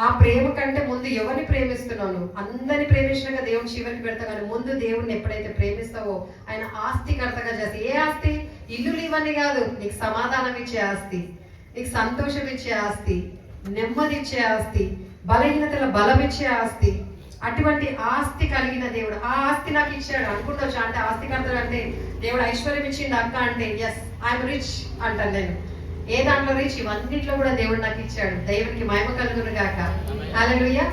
ఆ ప్రేమ కంటే ముందు ఎవరిని ప్రేమిస్తున్నాను? అందరిని ప్రేమించినాక దేవుని చివరికి పెడతా, కానీ ముందు దేవుడిని ఎప్పుడైతే ప్రేమిస్తావో ఆయన ఆస్తికర్తగా చేస్తే, ఏ ఆస్తి? ఇల్లులు ఇవన్నీ కాదు, నీకు సమాధానం ఇచ్చే ఆస్తి, నీకు సంతోషం ఇచ్చే ఆస్తి, నెమ్మది ఇచ్చే ఆస్తి, బలహీనతల బలం ఇచ్చే ఆస్తి, అటువంటి ఆస్తి కలిగిన దేవుడు. ఆ ఆస్తి నాకు ఇచ్చాడు అనుకుంటొచ్చు. అంటే ఆస్తికర్తలు అంటే దేవుడు ఐశ్వర్యం ఇచ్చిండు అక్క అంటే ఎస్ ఐఎమ్ రిచ్ అంటాను నేను. ఏ దాంట్లో రిచ్? ఇవన్నిట్లో కూడా దేవుడు నాకు ఇచ్చాడు. దేవునికి మహిమ కలుగును గాక. హల్లెలూయా.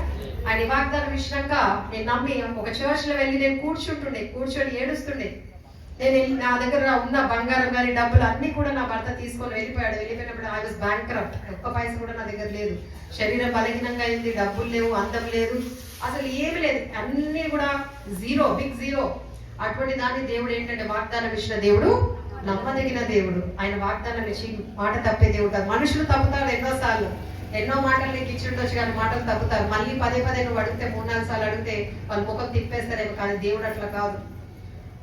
ఆయన వాగ్దానం ఇచ్చినాక నేను నమ్మి ఒక చర్చ్లో వెళ్ళి నేను కూర్చొని ఏడుస్తుండే. నేను నా దగ్గర ఉన్న బంగారం కానీ డబ్బులు అన్ని కూడా నా భర్త తీసుకొని వెళ్ళిపోయినప్పుడు ఐ వాజ్ బ్యాంక్రప్ట్. ఒక్క పైస కూడా నా దగ్గర లేదు. శరీరం బలహీనంగా అయింది, డబ్బులు లేవు, అందం లేదు, అసలు ఏమి లేదు, అన్ని కూడా జీరో, బిగ్ జీరో. అటువంటి దాన్ని దేవుడు ఏంటంటే వాగ్దానం ఇచ్చిన దేవుడు, నమ్మదగిన దేవుడు. ఆయన వాగ్దానం ఇచ్చి మాట తప్పే దేవుడు కాదు. మనుషులు తప్పుతారు ఎన్నోసార్లు, ఎన్నో మాటలు నీకు ఇచ్చి ఉండొచ్చు కానీ మాటలు తప్పుతారు. మళ్ళీ పదే నువ్వు అడిగితే 3-4 సార్లు అడిగితే వాళ్ళు ముఖం తిప్పేస్తారేమో, కానీ దేవుడు అట్లా కాదు.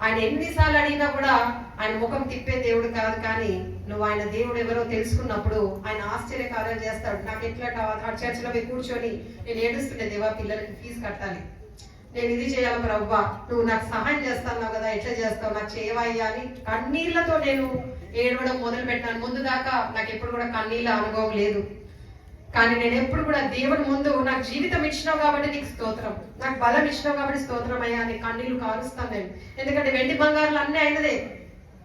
ఆయన ఎన్నిసార్లు అడిగినా కూడా ఆయన ముఖం తిప్పే దేవుడు కాదు. కానీ నువ్వు ఆయన దేవుడు ఎవరో తెలుసుకున్నప్పుడు ఆయన ఆశ్చర్యకార్యాలు చేస్తాడు. నాకు ఎట్లా చర్చిలో పోయి కూర్చొని నేను ఏడుస్తుండే, దేవా పిల్లలకి ఫీజు కట్టాలి, నేను ఇది చేయాలి ప్రభువా, నువ్వు నాకు సహాయం చేస్తావు కదా, ఎట్లా చేస్తావు, నాకు చేయవయ్యా అని కన్నీళ్లతో నేను ఏడవడం మొదలు పెట్టాను. ముందు దాకా నాకు ఎప్పుడు కూడా కన్నీళ్ళ అనుభవం లేదు. కానీ నేను ఎప్పుడు కూడా దేవుని ముందు నాకు జీవితం ఇచ్చినావు కాబట్టి నీకు స్తోత్రం, నాకు బలం ఇచ్చినావు కాబట్టి స్తోత్రం అయ్యా అని కన్నీళ్లు కారుస్తాను నేను. ఎందుకంటే వెండి బంగారాలు అన్నీ అయినదే,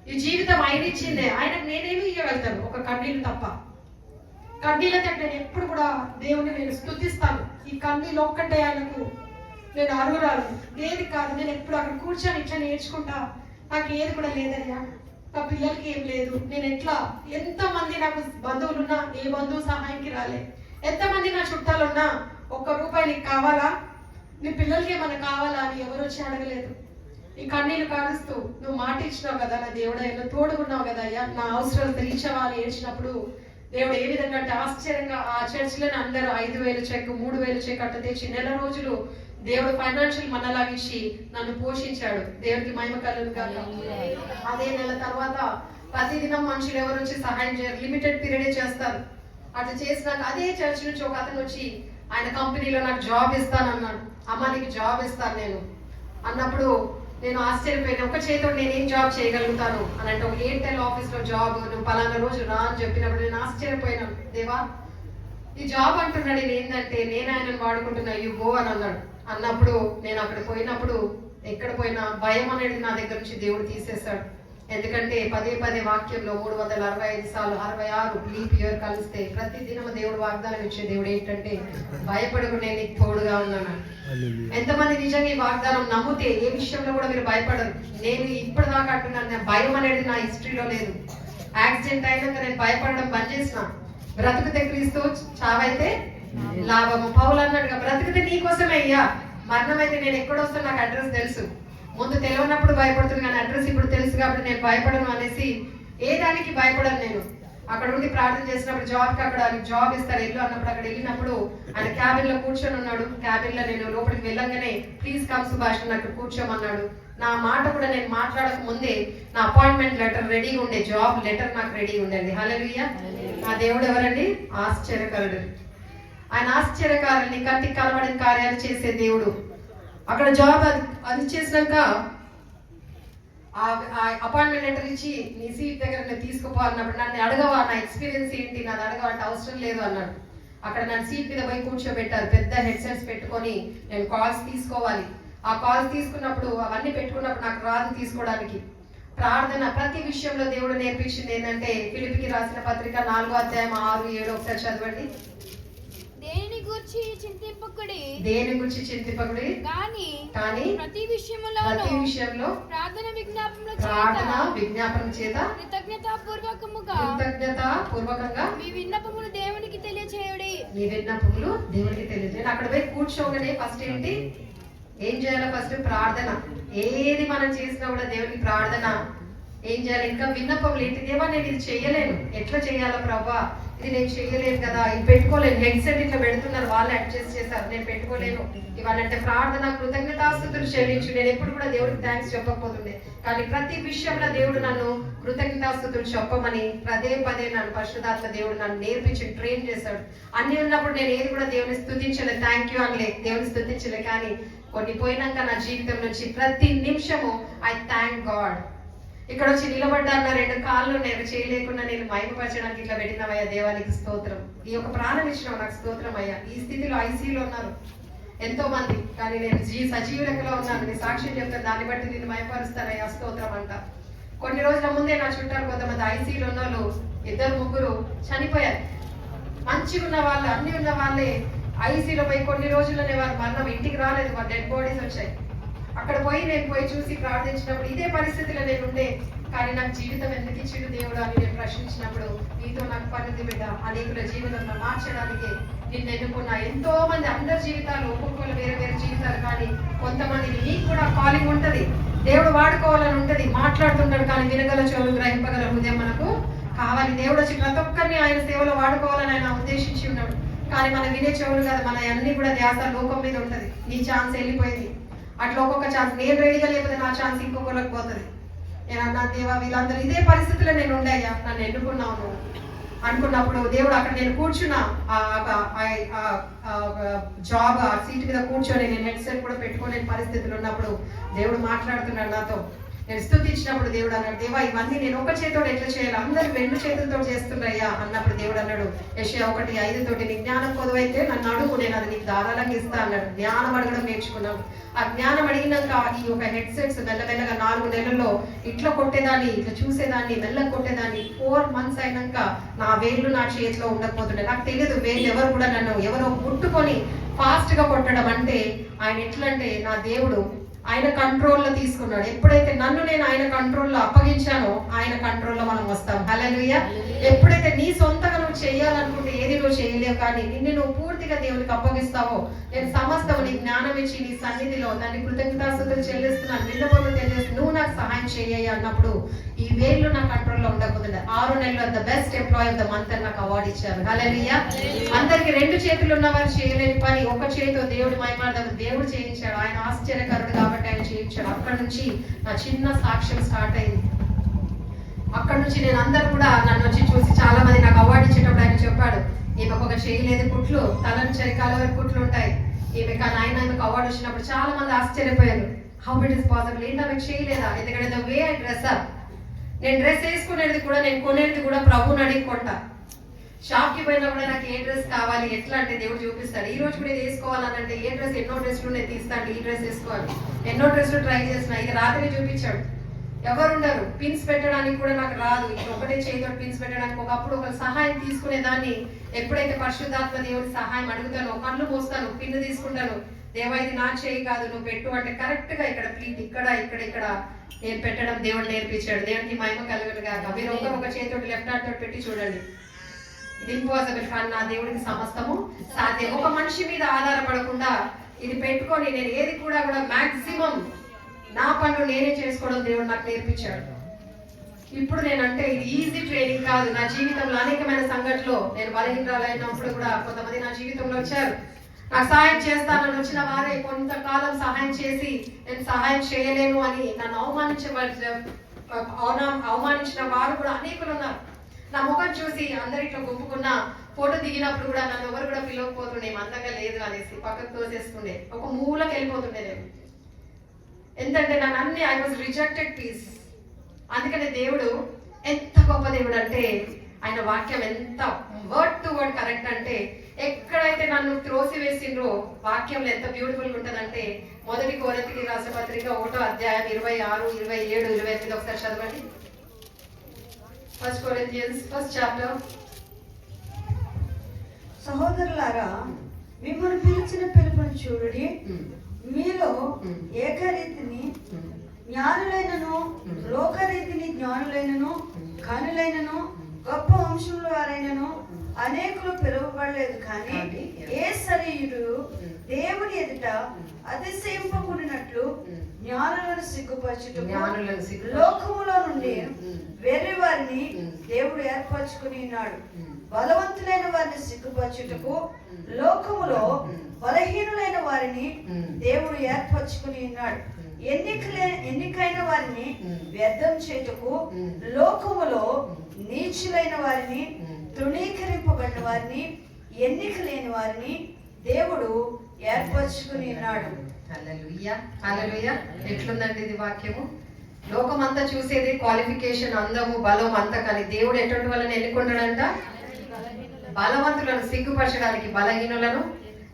ఈ జీవితం ఆయన ఇచ్చిందే, ఆయనకు నేనేమి ఇవ్వగలుగుతాను? ఒక కన్నీళ్ళు తప్ప. కన్నీళ్ళతో నేను ఎప్పుడు కూడా దేవుని నేను స్తుతిస్తాను. ఈ కన్నీళ్ళు ఒక్కటే ఆయనకు నేను అరుగురాను, ఏది కాదు. నేను ఎప్పుడు అక్కడ కూర్చొని ఇట్లా నేర్చుకుంటా, నాకు ఏది కూడా లేదయ్యా, నా పిల్లలకి ఏం లేదు, నేను ఎట్లా, ఎంతమంది నాకు బంధువులున్నా ఏ బంధువు సహాయంకి రాలే, ఎంతమంది నా చుట్టాలున్నా ₹1 నీకు కావాలా, నీ పిల్లలకి ఏమైనా కావాలా అని ఎవరు వచ్చి అడగలేదు. ఈ కన్నీళ్ళు కారుస్తూ నువ్వు మాట ఇచ్చినావు కదా నా దేవుడయ్యా, తోడుకున్నావు కదా అయ్యా, నా అవసరాలు తీర్చవా అని ఏడ్చినప్పుడు దేవుడు ఏ విధంగా అంటే ఆశ్చర్యంగా ఆ చర్చిలోనే అందరూ 5,000 చెక్ 3,000 చెక్ అట్ట తెచ్చి నెల రోజులు దేవుడు ఫైనాన్షియల్ మనలాగా ఇచ్చి నన్ను పోషించాడు. దేవుడికి మహిమ కలుగును గాక. అదే నెల తర్వాత ప్రతిదినం మనుషులు ఎవరు వచ్చి సహాయం చేయరు, లిమిటెడ్ పీరియడే చేస్తారు. అట్లా చేసినాక అదే చర్చ్ నుంచి ఒక అతను వచ్చి ఆయన కంపెనీలో నాకు జాబ్ ఇస్తానన్నాడు. అమ్మ నీకు జాబ్ ఇస్తాను నేను అన్నప్పుడు నేను ఆశ్చర్యపోయిన, ఒక చేతితో నేనేం జాబ్ చేయగలుగుతాను అని అంటే, ఒక ఎయిర్టెల్ ఆఫీస్ లో జాబ్, నువ్వు పలానా రోజు రా అని చెప్పినప్పుడు నేను ఆశ్చర్యపోయినాను. దేవా ఈ జాబ్ అంటున్నాడు, నేను ఏంటంటే నేను ఆయనను వాడుకుంటున్నా, యు గో అని అన్నాడు. అన్నప్పుడు నేను అక్కడ పోయినప్పుడు ఎక్కడ పోయినా భయం అనేది నా దగ్గర నుంచి దేవుడు తీసేశాడు. ఎందుకంటే పదే పదే వాక్యంలో 365 సార్లు 66 లీప్ ఇయర్ కలిస్తే ప్రతి దినం దేవుడు వాగ్దానం ఇచ్చే దేవుడు ఏంటంటే, భయపడకు నేను నీకు తోడుగా ఉన్నాను. ఎంతమంది నిజంగా ఈ వాగ్దానం నమ్మితే ఏ విషయంలో కూడా మీరు భయపడరు. నేను ఇప్పటిదాకా అంటున్నాను, భయం అనేది నా హిస్టరీలో లేదు. యాక్సిడెంట్ అయినాక నేను భయపడడం బంద్ చేసిన. బ్రతుకుతే క్రీస్తు, చావైతే లాభము. పౌలు అన్నాడుగా, బ్రతుకుతే నీ కోసమే అయ్యా, మరణం అయితే నేను ఎక్కడొస్తా నాకు అడ్రస్ తెలుసు. ముందు తెలియనప్పుడు భయపడుతుంది కానీ అడ్రస్ ఇప్పుడు తెలుసు కాబట్టి నేను భయపడను అనేసి ఏ దానికి భయపడను. నేను అక్కడ ఉండి ప్రార్థన చేసినప్పుడు జాబ్కి అక్కడ జాబ్ ఇస్తారు వెళ్ళు అన్నప్పుడు అక్కడ వెళ్ళినప్పుడు ఆయన క్యాబిన్ లో కూర్చొని ఉన్నాడు. క్యాబిన్ లో నేను లోపలికి వెళ్ళంగానే ప్లీజ్ కమ్ సుభాష్ నాకు కూర్చోమన్నాడు. నా మాట కూడా నేను మాట్లాడక ముందే నా అపాయింట్మెంట్ లెటర్ రెడీగా ఉండే, జాబ్ లెటర్ నాకు రెడీ ఉండేది. హల్లెలూయా. నా దేవుడు ఎవరండి? ఆశ్చర్యకరుడు. ఆయన ఆశ్చర్యకారుని కంటికి కనబడిన కార్యాలు చేసే దేవుడు. అక్కడ జాబ్ అది చేసినాక అపాయింట్మెంట్ లెటర్ ఇచ్చి నీ సీట్ దగ్గర నేను తీసుకుపో అన్నప్పుడు నన్ను అడగవా నా ఎక్స్పీరియన్స్ ఏంటి, నాది అడగవా అంటే అవసరం లేదు అన్నాడు. అక్కడ నన్ను సీట్ మీద పోయి కూర్చోబెట్టారు. పెద్ద హెడ్సెట్స్ పెట్టుకొని నేను కాల్స్ తీసుకోవాలి. ఆ కాల్స్ తీసుకున్నప్పుడు అవన్నీ పెట్టుకున్నప్పుడు నాకు రాదు తీసుకోవడానికి. ప్రార్థన ప్రతి విషయంలో దేవుడు నేర్పించింది ఏంటంటే, ఫిలిప్పీకి రాసిన పత్రిక 4వ అధ్యాయం 6, 7 ఒకసారి చదవండి. దేని గురించి చింతింపకుడి, దేని గురించి చింతింపకుడి కానీ ప్రతి విషయంలో ప్రార్థన విజ్ఞాపనం చేత కృతజ్ఞతాపూర్వకంగా మీ విన్నపములు దేవునికి తెలియచేయుడి. అక్కడ పోయి కూర్చోగానే ఫస్ట్ ఏంటి ఏం చేయాలో, ఫస్ట్ ప్రార్థన. ఏది మనం చేసినా కూడా దేవునికి ప్రార్థన ఏం చేయాలి. ఇంకా విన్నపములు ఏంటి, దేవా నేను ఇది చెయ్యలేను, ఎట్లా చెయ్యాలో ప్రభా, ఇది నేను చెయ్యలేను కదా, ఇది పెట్టుకోలేను, హెడ్సెట్ ఇట్లా పెడుతున్నారు వాళ్ళు అడ్జస్ట్ చేశారు, నేను పెట్టుకోలేను. ఇవాళంటే ప్రార్థన కృతజ్ఞతాస్తుతులు చెల్లించు. నేను ఎప్పుడు కూడా దేవుడికి థ్యాంక్స్ చెప్పకపోతుండే, కానీ ప్రతి విషయంలో దేవుడు నన్ను కృతజ్ఞతాస్తుతులు చెప్పమని పదే పదే నన్ను పరిశుద్ధాత్మ దేవుడు నన్ను నేర్పించి ట్రైన్ చేశాడు. అన్ని ఉన్నప్పుడు నేను ఏది కూడా దేవుని స్తుతించలే, థ్యాంక్ యూ అనలే, దేవుని స్తుతించలే. కానీ కొన్ని పోయినాక నా జీవితం నుంచి ప్రతి నిమిషము ఐ థ్యాంక్ గాడ్. ఇక్కడ వచ్చి నిలబడ్డాను, నా 2 కాళ్ళు నేను చేయలేకుండా నేను మహిమపరచడానికి ఇట్లా పెట్టినవయ్యా, దేవానికి స్తోత్రం. ఈ యొక్క ప్రాణం ఇచ్చినావు నాకు స్తోత్రం అయ్యా. ఈ స్థితిలో ఐసీయూలో ఉన్నారు ఎంతో మంది, కానీ నేను సజీవ లెక్కలో ఉన్నాను. నీ సాక్ష్యం చెప్తాను, దాన్ని బట్టి నేను మహిమపరుస్తానయ్యా, స్తోత్రం అంట. కొన్ని రోజుల ముందే నా చుట్టాలు కొంతమంది ఐసీయూలో ఉన్న వాళ్ళు 2, 3 చనిపోయారు. మంచిగా ఉన్న వాళ్ళు, అన్ని ఉన్న వాళ్ళే ఐసీయూలో పోయి కొన్ని రోజుల్లోనే వారు మరణం, ఇంటికి రాలేదు, వారు డెడ్ బాడీస్ వచ్చాయి. అక్కడ పోయి నేను పోయి చూసి ప్రార్థించినప్పుడు ఇదే పరిస్థితిలో నేను ఉండే, కానీ నాకు జీవితం ఎందుకు ఇచ్చిండు దేవుడు అని నేను ప్రశ్నించినప్పుడు, నీతో నాకు పనిది బిడ్డ, అనేకుల జీవితంలో మార్చడానికి నిన్ను ఎన్నుకున్నా. ఎంతో మంది అందరి జీవితాలు ఒక్కొక్కరు వేరే వేరే జీవితాలు, కానీ కొంతమంది నీకు కూడా కాలింగ్ ఉంటది, దేవుడు వాడుకోవాలని ఉంటది, మాట్లాడుతుంటాడు, కానీ వినగల చెవులు గ్రహింపగల హృదయం మనకు కావాలి. దేవుడు వచ్చి ప్రతి ఒక్కరిని ఆయన సేవలో వాడుకోవాలని ఆయన ఉద్దేశించి ఉన్నాడు. కానీ మన వినే చెవులు కదా, మన అన్ని కూడా ధ్యాస లోకం మీద ఉంటది. నీ ఛాన్స్ వెళ్ళిపోయింది, అట్లా ఒక్కొక్క ఛాన్స్ నేను రెడీగా లేకపోతే నా ఛాన్స్ ఇంకొకరికి పోతుంది. నేను అన్నా, దేవా వీళ్ళందరూ ఇదే పరిస్థితిలో నేను ఉండయ్యా, నన్ను ఎన్నుకున్నావు అనుకున్నప్పుడు దేవుడు అక్కడ నేను కూర్చున్నా, జాబ్ సీట్ మీద కూర్చొని నేను హెడ్సెట్ కూడా పెట్టుకోలేని పరిస్థితులు ఉన్నప్పుడు దేవుడు మాట్లాడుతున్నాడు నాతో. నేను స్తుతించినప్పుడు దేవుడు అన్నాడు, దేవా ఇవన్నీ నేను ఒక చేతితో ఎట్లా చేయాలి, అందరూ 2 చేతులతో చేస్తున్నాయ్యా అన్నప్పుడు దేవుడు అన్నాడు, యెషయా 1:5 నీ జ్ఞానం కొదువైతే నన్ను అడుగు, నేను అది నీకు ధారాళంగా ఇస్తా అన్నాడు. జ్ఞానం అడగడం నేర్చుకున్నాను. ఆ జ్ఞానం అడిగినాక ఈ యొక్క హెడ్సెట్స్ మెల్లమెల్లగా 4 నెలల్లో ఇట్లా కొట్టేదాన్ని, ఇట్లా చూసేదాన్ని, మెల్లగా కొట్టేదాన్ని. 4 మంత్స్ అయినాక నా వేళ్ళు నా చేతిలో ఉండకపోతుండే. నాకు తెలియదు వేళ్ళు ఎవరు కూడా నన్ను ఎవరో ముట్టుకొని ఫాస్ట్ గా కొట్టడం అంటే ఆయన ఎట్లా అంటే, నా దేవుడు ఆయన కంట్రోల్లో తీసుకున్నాడు. ఎప్పుడైతే నన్ను నేను ఆయన కంట్రోల్లో అప్పగించానో ఆయన కంట్రోల్లో మనం వస్తాం. హల్లెలూయా. ఎప్పుడైతే నీ సొంతగా నువ్వు చేయాలనుకుంటే ఏది నువ్వు చేయలేవు, కానీ నిన్ను నువ్వు పూర్తిగా దేవునికి అప్పగిస్తావో నేను సమస్తము నీ జ్ఞానం ఇచ్చి నీ సన్నిధిలో దాన్ని కృతజ్ఞతాస్తుతులు చెల్లిస్తున్నాను, నిండబోలు తెలియజేసి నువ్వు నాకు సహాయం చేయ అన్నప్పుడు ఈ వేళ్ళు నా కంట్రోల్లో ఉండకపోతుంది. 6 నెలలు the best employee of the month అని నాకు అవార్డు ఇచ్చారు. హల్లెలూయా. అందరికి 2 చేతులు ఉన్నవారు చేయలేని పని ఒక చేతితో దేవుడి మహిమార్థం దేవుడు చేయించాడు. ఆయన ఆశ్చర్యకరుడు కాబట్టి ఆయన చేయించాడు. అక్కడ నుంచి నా చిన్న సాక్ష్యం స్టార్ట్ అయింది. అక్కడ నుంచి నేను అందరూ కూడా నన్ను వచ్చి చూసి చాలా మంది నాకు అవార్డు ఇచ్చేటప్పుడు ఆయన చెప్పాడు, ఈమెకు ఒక చేయలేదు కుట్లు, తల నుంచి అరికాల వరకు కుట్లు ఉంటాయి, ఈమెకు ఆయనకు అవార్డు వచ్చినప్పుడు చాలా మంది ఆశ్చర్యపోయారు. హౌ ఇట్ ఇస్ పాసిబుల్, ఏంటి ఆమెకు చేయలేదా? ఎందుకంటే the way I dress up, నేను డ్రెస్ వేసుకునేది కూడా నేను కొనేది కూడా ప్రభువుని అడిగి కొంటా. షాప్కి పోయినా కూడా నాకు ఏ డ్రెస్ కావాలి ఎట్లా అంటే దేవుడు చూపిస్తాడు. ఈ రోజు కూడా ఇది వేసుకోవాలంటే ఏ డ్రెస్, ఎన్నో డ్రెస్లు నేను తీస్తాను, ఈ డ్రెస్ వేసుకోవాలి, ఎన్నో డ్రెస్లు ట్రై చేసిన, ఇది రాత్రి చూపించాడు. ఎవరుండరు, పిన్స్ పెట్టడానికి కూడా నాకు రాదు, ఒకటే చేతితో పిన్స్ పెట్టడానికి. ఒకప్పుడు ఒక సహాయం తీసుకునే దాన్ని, ఎప్పుడైతే పరిశుద్ధాత్మ దేవుడి సహాయం అడుగుతానో కళ్ళు మూస్తాను, పిన్ను తీసుకుంటాను, దేవా ఇది నా చేయి కాదు నువ్వు పెట్టు అంటే కరెక్ట్ గా ఇక్కడ ప్లీట్ ఇక్కడ ఇక్కడ ఇక్కడ నేను పెట్టడం దేవుడు నేర్పించాడు. దేవునికి మహిమ కలుగును గాక. మీరు ఒక చేతితో లెఫ్ట్ హ్యాండ్ తోటి పెట్టి చూడండి. ఇది ఇంపాసిబుల్, కానీ నా దేవుడికి సమస్తము సాధ్యం. ఒక మనిషి మీద ఆధారపడకుండా ఇది పెట్టుకొని నేను ఏది కూడా మాక్సిమం నా పనులు నేనే చేసుకోవడం దేవుడు నాకు నేర్పించాడు. ఇప్పుడు నేనంటే ఇది ఈజీ ట్రైనింగ్ కాదు. నా జీవితంలో అనేకమైన సంఘటనలో నేను బలహీనరాలైనప్పుడు కూడా కొంతమంది నా జీవితంలో వచ్చారు, నాకు సహాయం చేస్తానని వచ్చిన వారే కొంతకాలం సహాయం చేసి నేను సహాయం చేయలేను అని నన్ను అవమానించిన వారు కూడా అనేకులు ఉన్నారు. నా ముఖం చూసి అందరు ఇట్లా గుంపుకున్న ఫోటో దిగినప్పుడు కూడా నన్ను ఎవరు కూడా పిలవకపోతుండే, అందంగా లేదు అనేసి పక్కకు తోసేస్తుండే, ఒక మూలకి వెళ్ళిపోతుండే నేను. ఎందుకంటే నన్ను అన్ని ఐ వాజ్ రిజెక్టెడ్ పీస్. అందుకనే దేవుడు ఎంత గొప్ప దేవుడు అంటే ఆయన వాక్యం ఎంత వర్డ్ టు వర్డ్ కరెక్ట్ అంటే, ఎక్కడైతే నన్ను త్రోసివేసిండ్రో వాక్యంలో ఎంత బ్యూటిఫుల్ ఉంటుందంటే, 1 కొరింథీయులకు రాసిన పత్రిక 1వ అధ్యాయం 26, 27, 28 ఒకసారి చదవండి. 1 Corinthians 1st chapter. సహోదరులారా, మిమ్మల్ని పిలిచిన పిలుపుని చూడుడి, మీలో ఏకరీతిని జ్ఞానులైనను లోకరీతిని జ్ఞానులైనను కనులైనను గొప్ప వంశంలో వారైనను అనేకులు పిలువబడలేదు. కానీ ఏ శరీరుడు దేవుని ఎదుట అతిశయింపకూడినట్లు జ్ఞానులను సిగ్గుపరచుటకు లోకములో నుండి వెర్రి వారిని దేవుడు ఏర్పరచుకుని ఉన్నాడు. బలవంతులైన వారిని సిగ్గుపరచుటకు లోకములో బలహీనులైన వారిని దేవుడు ఏర్పరచుకుని ఉన్నాడు. ఎన్నికైన వారిని వ్యర్థం చేయుటకు లోకములో నీచులైన వారిని, తృణీకరింపబడిన వారిని, ఎన్నిక లేని వారిని దేవుడు ఏర్పరచుకుని ఉన్నాడు. హల్లెలూయా, హల్లెలూయా. ఎట్లుందండి ఇది వాక్యము? లోకమంతా చూసేది క్వాలిఫికేషన్, అందము, బలం అంతా, కానీ దేవుడు ఎటువంటి వాళ్ళని ఎన్నుకున్నాడంట? బలవంతులను సిగ్గుపరచడానికి బలహీనులను,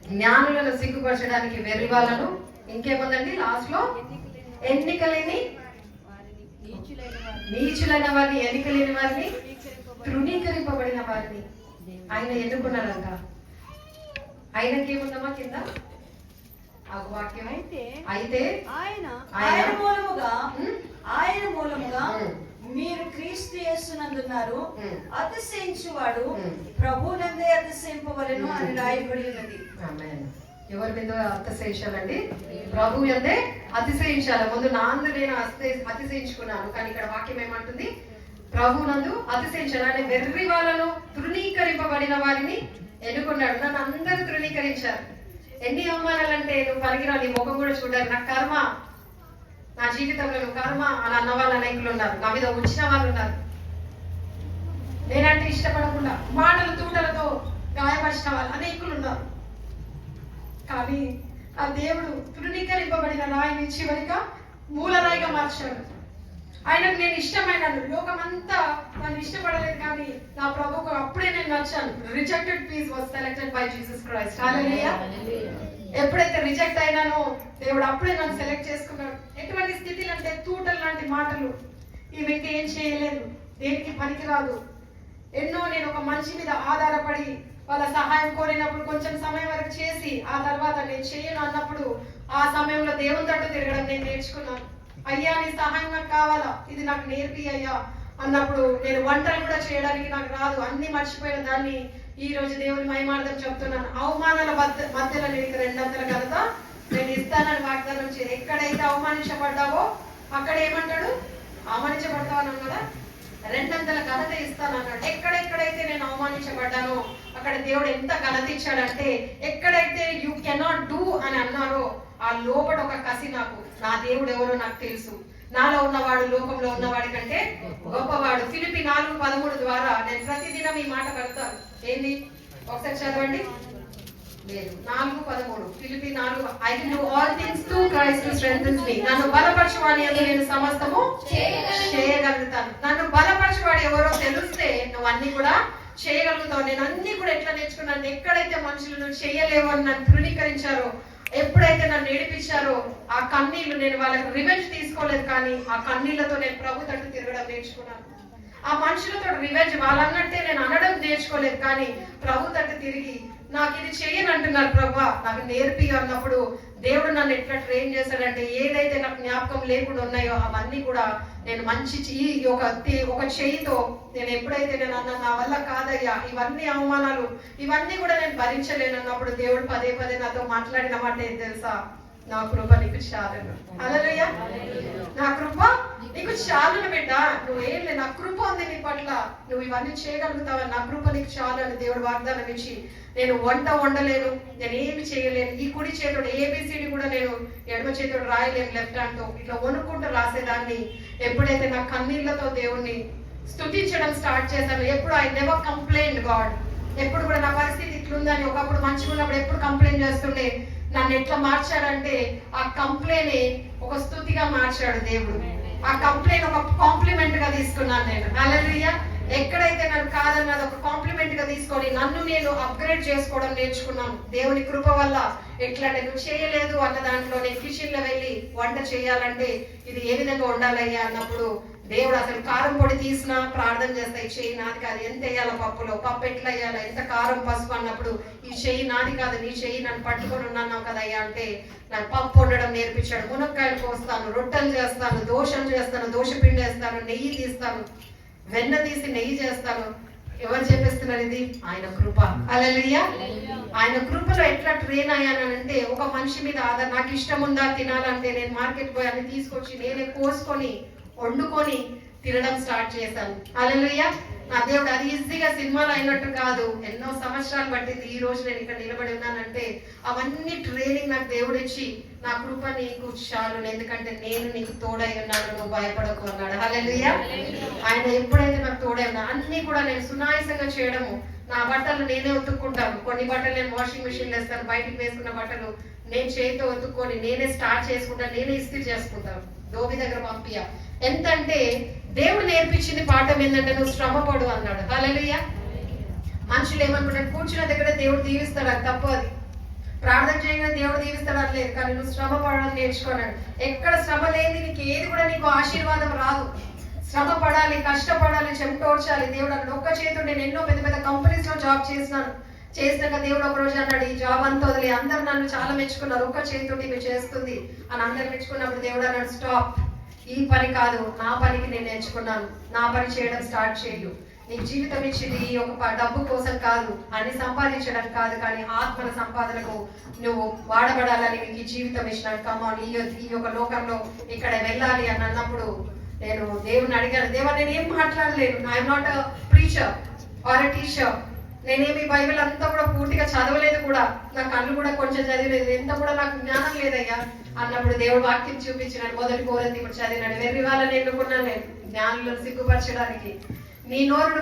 జ్ఞానులను సిగ్గుపరచడానికి వెర్రి వాళ్ళను, ఇంకేముందండి లాస్ట్ లో ఎన్నిక లేని నీచులైన వారిని, ఎన్నిక లేని వారిని, తృణీకరింపబడిన వారిని ఆయన ఎన్నుకున్నాడంట. ఆయనకేముందమ్మా కింద ఆ వాక్యం? అయితే ఆయన మూలముగా మీరు క్రీస్తు యేసునందున్నారు, అతిశయించువాడు ప్రభువునందే అతిశయింపవలెను అని రాయబడి ఉన్నది. ఎవరి మీద అతిశయించాలండి? ప్రభు అందే అతిశయించాలి. ముందు నా అందు నేను అతిశయించుకున్నాను, కానీ ఇక్కడ వాక్యం ఏమంటుంది? ప్రభునందు అతిశయించాలి. ఆయన వెర్రి వాళ్ళను, తృణీకరింపబడిన వారిని ఎన్నుకున్నాడు. నన్ను అందరూ తృణీకరించారు. ఎన్ని అవమానాలంటే, నువ్వు పనికిరావు, నీ ముఖం కూడా చూడాలి, నా కర్మ, నా జీవితంలో నువ్వు కర్మ అని అన్న వాళ్ళు అనేకులు ఉన్నారు. నా మీద వచ్చిన వాళ్ళు ఉన్నారు. నేనంటే ఇష్టపడకుండా మాటలు తూటలతో గాయపరిచిన వాళ్ళు అనేకులు ఉన్నారు. కానీ ఆ దేవుడు తృణీకరింపబడిన రాయిని చివరిగా మూలరాయిగా మార్చాడు. ఆయనకు నేను ఇష్టమైన, లోకమంతా నన్ను ఇష్టపడలేదు, కానీ నా ప్రభుకు అప్పుడే నేను నచ్చాను. Rejected piece was selected by Jesus Christ. హల్లెలూయా. ఎప్పుడైతే రిజెక్ట్ అయినానో దేవుడు అప్పుడే నన్ను సెలెక్ట్ చేసుకున్నాడు. ఎటువంటి స్థితిలో అంటే, తూటలు లాంటి మాటలు, ఈ వ్యక్తి ఏం చేయలేదు, దేనికి పనికిరాదు, ఎన్నో నేను ఒక మనిషి మీద ఆధారపడి వాళ్ళ సహాయం కోరినప్పుడు కొంచెం సమయం వరకు చేసి ఆ తర్వాత నేను చేయను అన్నప్పుడు ఆ సమయంలో దేవుని తట్టు తిరగడం నేను నేర్చుకున్నాను. అయ్యా నీ సహాయం నాకు కావాలా, ఇది నాకు నేర్పి అయ్యా అన్నప్పుడు నేను వంటలు కూడా చేయడానికి నాకు రాదు, అన్ని మర్చిపోయిన దాన్ని ఈ రోజు దేవుని మహిమార్థం చెప్తున్నాను. అవమానాల మధ్యలో నీకు 200 ఘనత నేను ఇస్తానని వాగ్దానం చేయి. ఎక్కడైతే అవమానించబడ్డావో అక్కడ ఏమంటాడు? అవమానించబడతావు అన్నాడా? 200 ఘనత ఇస్తాను అన్నాడు. ఎక్కడెక్కడైతే నేను అవమానించబడ్డానో అక్కడ దేవుడు ఎంత ఘనత ఇచ్చాడంటే, ఎక్కడైతే యూ కెనాట్ డూ అని అన్నారో ఆ లోపల ఒక కసి, నాకు నా దేవుడు ఎవరో నాకు తెలుసు, నాలో ఉన్నవాడు లోకంలో ఉన్నవాడి కంటే గొప్పవాడు. ఫిలిప్పి 4:13 ద్వారా నేను ప్రతిదినం ఈ మాట కలుగుతాను. ఏంది? ఒకసారి చదవండి. లేదు, 4:13. Philippi 4, I can do all things through Christ who strengthens me. నన్ను బలపరచువాని యందు నేను సమస్తము చేయగలుగుతాను. నన్ను బలపరచువాడు ఎవరో తెలిస్తే నువ్వు అన్ని కూడా చేయగలుగుతావు. నేను అన్ని కూడా ఎట్లా నేర్చుకున్నాను? ఎక్కడైతే మనుషులు నువ్వు చేయలేవు అని నన్ను తృణీకరించారో, ఎప్పుడైతే నన్ను ఏడిపించారో ఆ కన్నీళ్లు, నేను వాళ్ళకి రివెంజ్ తీసుకోలేదు, కానీ ఆ కన్నీళ్లతో నేను ప్రభు తట్టు తిరగడం నేర్చుకున్నాను. ఆ మనుషులతో రివెంజ్ వాళ్ళన్నట్టే నేను అనడం నేర్చుకోలేదు, కానీ ప్రభు తట్టు తిరిగి నాకు ఇది చేయను అంటున్నారు ప్రభు, నాకు నేర్పి అన్నప్పుడు దేవుడు నన్ను ఎట్లా ట్రైన్ చేశాడంటే, ఏదైతే నాకు జ్ఞాపకం లేకుండా ఉన్నాయో అవన్నీ కూడా నేను మంచి ఒక చేయితో నేను ఎప్పుడైతే నేను అన్నా నా వల్ల కాదయ్యా, ఇవన్నీ అవమానాలు ఇవన్నీ కూడా నేను భరించలేను అన్నప్పుడు దేవుడు పదే పదే నాతో మాట్లాడిన మాట ఏం తెలుసా? నా కృప నీకు చాలును. హల్లెలూయా. నా కృప నీకు చాలును బిడ్డ, నువ్వేం లేదు, నా కృప ఉంది నీ పట్ల, నువ్వు ఇవన్నీ చేయగలుగుతావని, నా కృప నీకు చాలు అని దేవుడు వాగ్దానం ఇచ్చి, నేను వంట వండలేను, నేను ఏమి చేయలేను, ఈ కుడి చేతుడు ఏబిసిడి కూడా నేను ఎడమ చేతుడు రాయలేను, లెఫ్ట్ హ్యాండ్ తో ఇట్లా వణుకుంటూ రాసేదాన్ని. ఎప్పుడైతే నా కన్నీళ్లతో దేవుణ్ణి స్తుతించడం స్టార్ట్ చేశాను, ఎప్పుడు ఐ నెవర్ కంప్లైంట్ గాడ్. ఎప్పుడు కూడా నా పరిస్థితి ఇట్లుందని, ఒకప్పుడు మంచిగా ఉన్నప్పుడు ఎప్పుడు కంప్లైంట్ చేస్తుండే, నన్ను ఎట్లా మార్చాడంటే ఆ కంప్లైంట్ ఒక స్తుతిగా మార్చాడు దేవుడు. ఆ కంప్లైంట్ ఒక కాంప్లిమెంట్ గా తీసుకున్నాను నేను. హల్లెలూయా. ఎక్కడైతే నన్ను కాదన్నది ఒక కాంప్లిమెంట్ గా తీసుకొని నన్ను నేను అప్గ్రేడ్ చేసుకోవడం నేర్చుకున్నాను దేవుని కృప వల్ల. ఎట్లా నేను చేయలేదు అన్న దాంట్లో నేను కిచెన్ లో వెళ్ళి వంట చేయాలంటే ఇది ఏ విధంగా వండాలయ్యా అన్నప్పుడు దేవుడు అసలు కారం పొడి తీసినా ప్రార్థన చేస్తాయి, చెయ్యి నాది కాదు, ఎంత వేయాలో పప్పులో, పప్పు ఎట్లా వేయాలి, ఎంత కారం పసుపు అన్నప్పుడు ఈ చెయ్యి నాది కాదు, నీ చెయ్యి నన్ను పట్టుకొని ఉన్నాను కదయ్యా అంటే నాకు పప్పు వండడం నేర్పించాడు. మునక్కాయలు కోస్తాను, రొట్టెలు చేస్తాను, దోశం చేస్తాను, దోశ పిండి వేస్తాను, నెయ్యి తీస్తాను, వెన్న తీసి నెయ్యి చేస్తాను. ఎవరు చెప్పేస్తున్నారు? ఇది ఆయన కృప. హల్లెలూయా. ఆయన కృపలో ఎట్లా ట్రైన్ అయ్యానంటే, ఒక మనిషి మీద ఆధార, నాకు ఇష్టం ఉందా తినాలంటే నేను మార్కెట్ పోయి అన్ని తీసుకొచ్చి నేనే కోసుకొని వండుకొని తినడం స్టార్ట్ చేశాను. హల్లెలూయా. నా దేవుడు అది ఈజీగా సినిమాలో అయినట్టు కాదు, ఎన్నో సంవత్సరాలు పట్టింది ఈ రోజు నేను ఇక్కడ నిలబడి ఉన్నానంటే అవన్నీ ట్రైనింగ్ నాకు దేవుడు ఇచ్చి, నా కృప నీకు చాలు, ఎందుకంటే నేను నీకు తోడై ఉన్నాను, నువ్వు భయపడకు అన్నాడు. హల్లెలూయా. ఆయన ఎప్పుడైతే నాకు తోడై ఉన్నా అన్ని కూడా నేను సునాయాసంగా చేయడము. నా బట్టలు నేనే ఉతుక్కుంటాను, కొన్ని బట్టలు నేను వాషింగ్ మిషన్ వేస్తాను, బయటికి వేసుకున్న బట్టలు నేను చేతితో ఉతుక్కొని నేనే స్టార్ట్ చేసుకుంటాను, నేనే ఇస్త్రీ చేసుకుంటాను, దోబి దగ్గర పంపియా. ఎంతంటే దేవుడు నేర్పించింది పాఠం ఏంటంటే నువ్వు శ్రమ పడు అన్నాడు. హల్లెలూయా. మనుషులు ఏమనుకుంటారు? కూర్చున్న దగ్గర దేవుడు దీవిస్తాడు, అది తప్పు. అది ప్రార్థన చేయగానే దేవుడు దీవిస్తాడు అనలేదు, కానీ నువ్వు శ్రమ పడడం నేర్చుకున్నాడు. ఎక్కడ శ్రమ లేని నీకు ఏది కూడా నీకు ఆశీర్వాదం రాదు. శ్రమ పడాలి, కష్టపడాలి, చెమటోడ్చాలి. దేవుడు అన్నాడు. ఒక్క చేతుడు నేను ఎన్నో పెద్ద పెద్ద కంపెనీస్ లో జాబ్ చేసినాక దేవుడు ఒక రోజు అన్నాడు, ఈ జాబ్ అంతా వదిలి, అందరు నన్ను చాలా మెచ్చుకున్నారు, ఒక్క చేతుడు నీకు చేస్తుంది అని అందరు మెచ్చుకున్నప్పుడు దేవుడు అన్నాడు, స్టాప్, ఈ పని కాదు, నా పనికి నేను నేర్చుకున్నాను, నా పని చేయడం స్టార్ట్ చేయు. నీకు జీవితం ఇచ్చింది ఈ ఒక డబ్బు కోసం కాదు, అన్ని సంపాదించడం కాదు, కానీ ఆత్మల సంపాదనకు నువ్వు వాడబడాలని నీకు ఈ జీవితం ఇచ్చినాడు. కమాన్, ఈ యొక్క లోకంలో ఇక్కడ వెళ్ళాలి అని అన్నప్పుడు నేను దేవుని అడిగాను, దేవా నేను ఏం మాట్లాడలేను, I'm not a preacher or a teacher, నేనేమి బైబిల్ అంతా కూడా పూర్తిగా చదవలేదు కూడా, నా కళ్ళు కూడా కొంచెం చదివలేదు, ఎంత కూడా నాకు జ్ఞానం లేదయ్యా అన్నప్పుడు దేవుడు వాక్యం చూపించినాడు. మొదటి కోరింథీ ఇప్పుడు చదివినాడు, వెర్రి వాళ్ళని ఎన్నుకున్నాను నేను జ్ఞానులను సిగ్గుపరచడానికి, నీ నోరు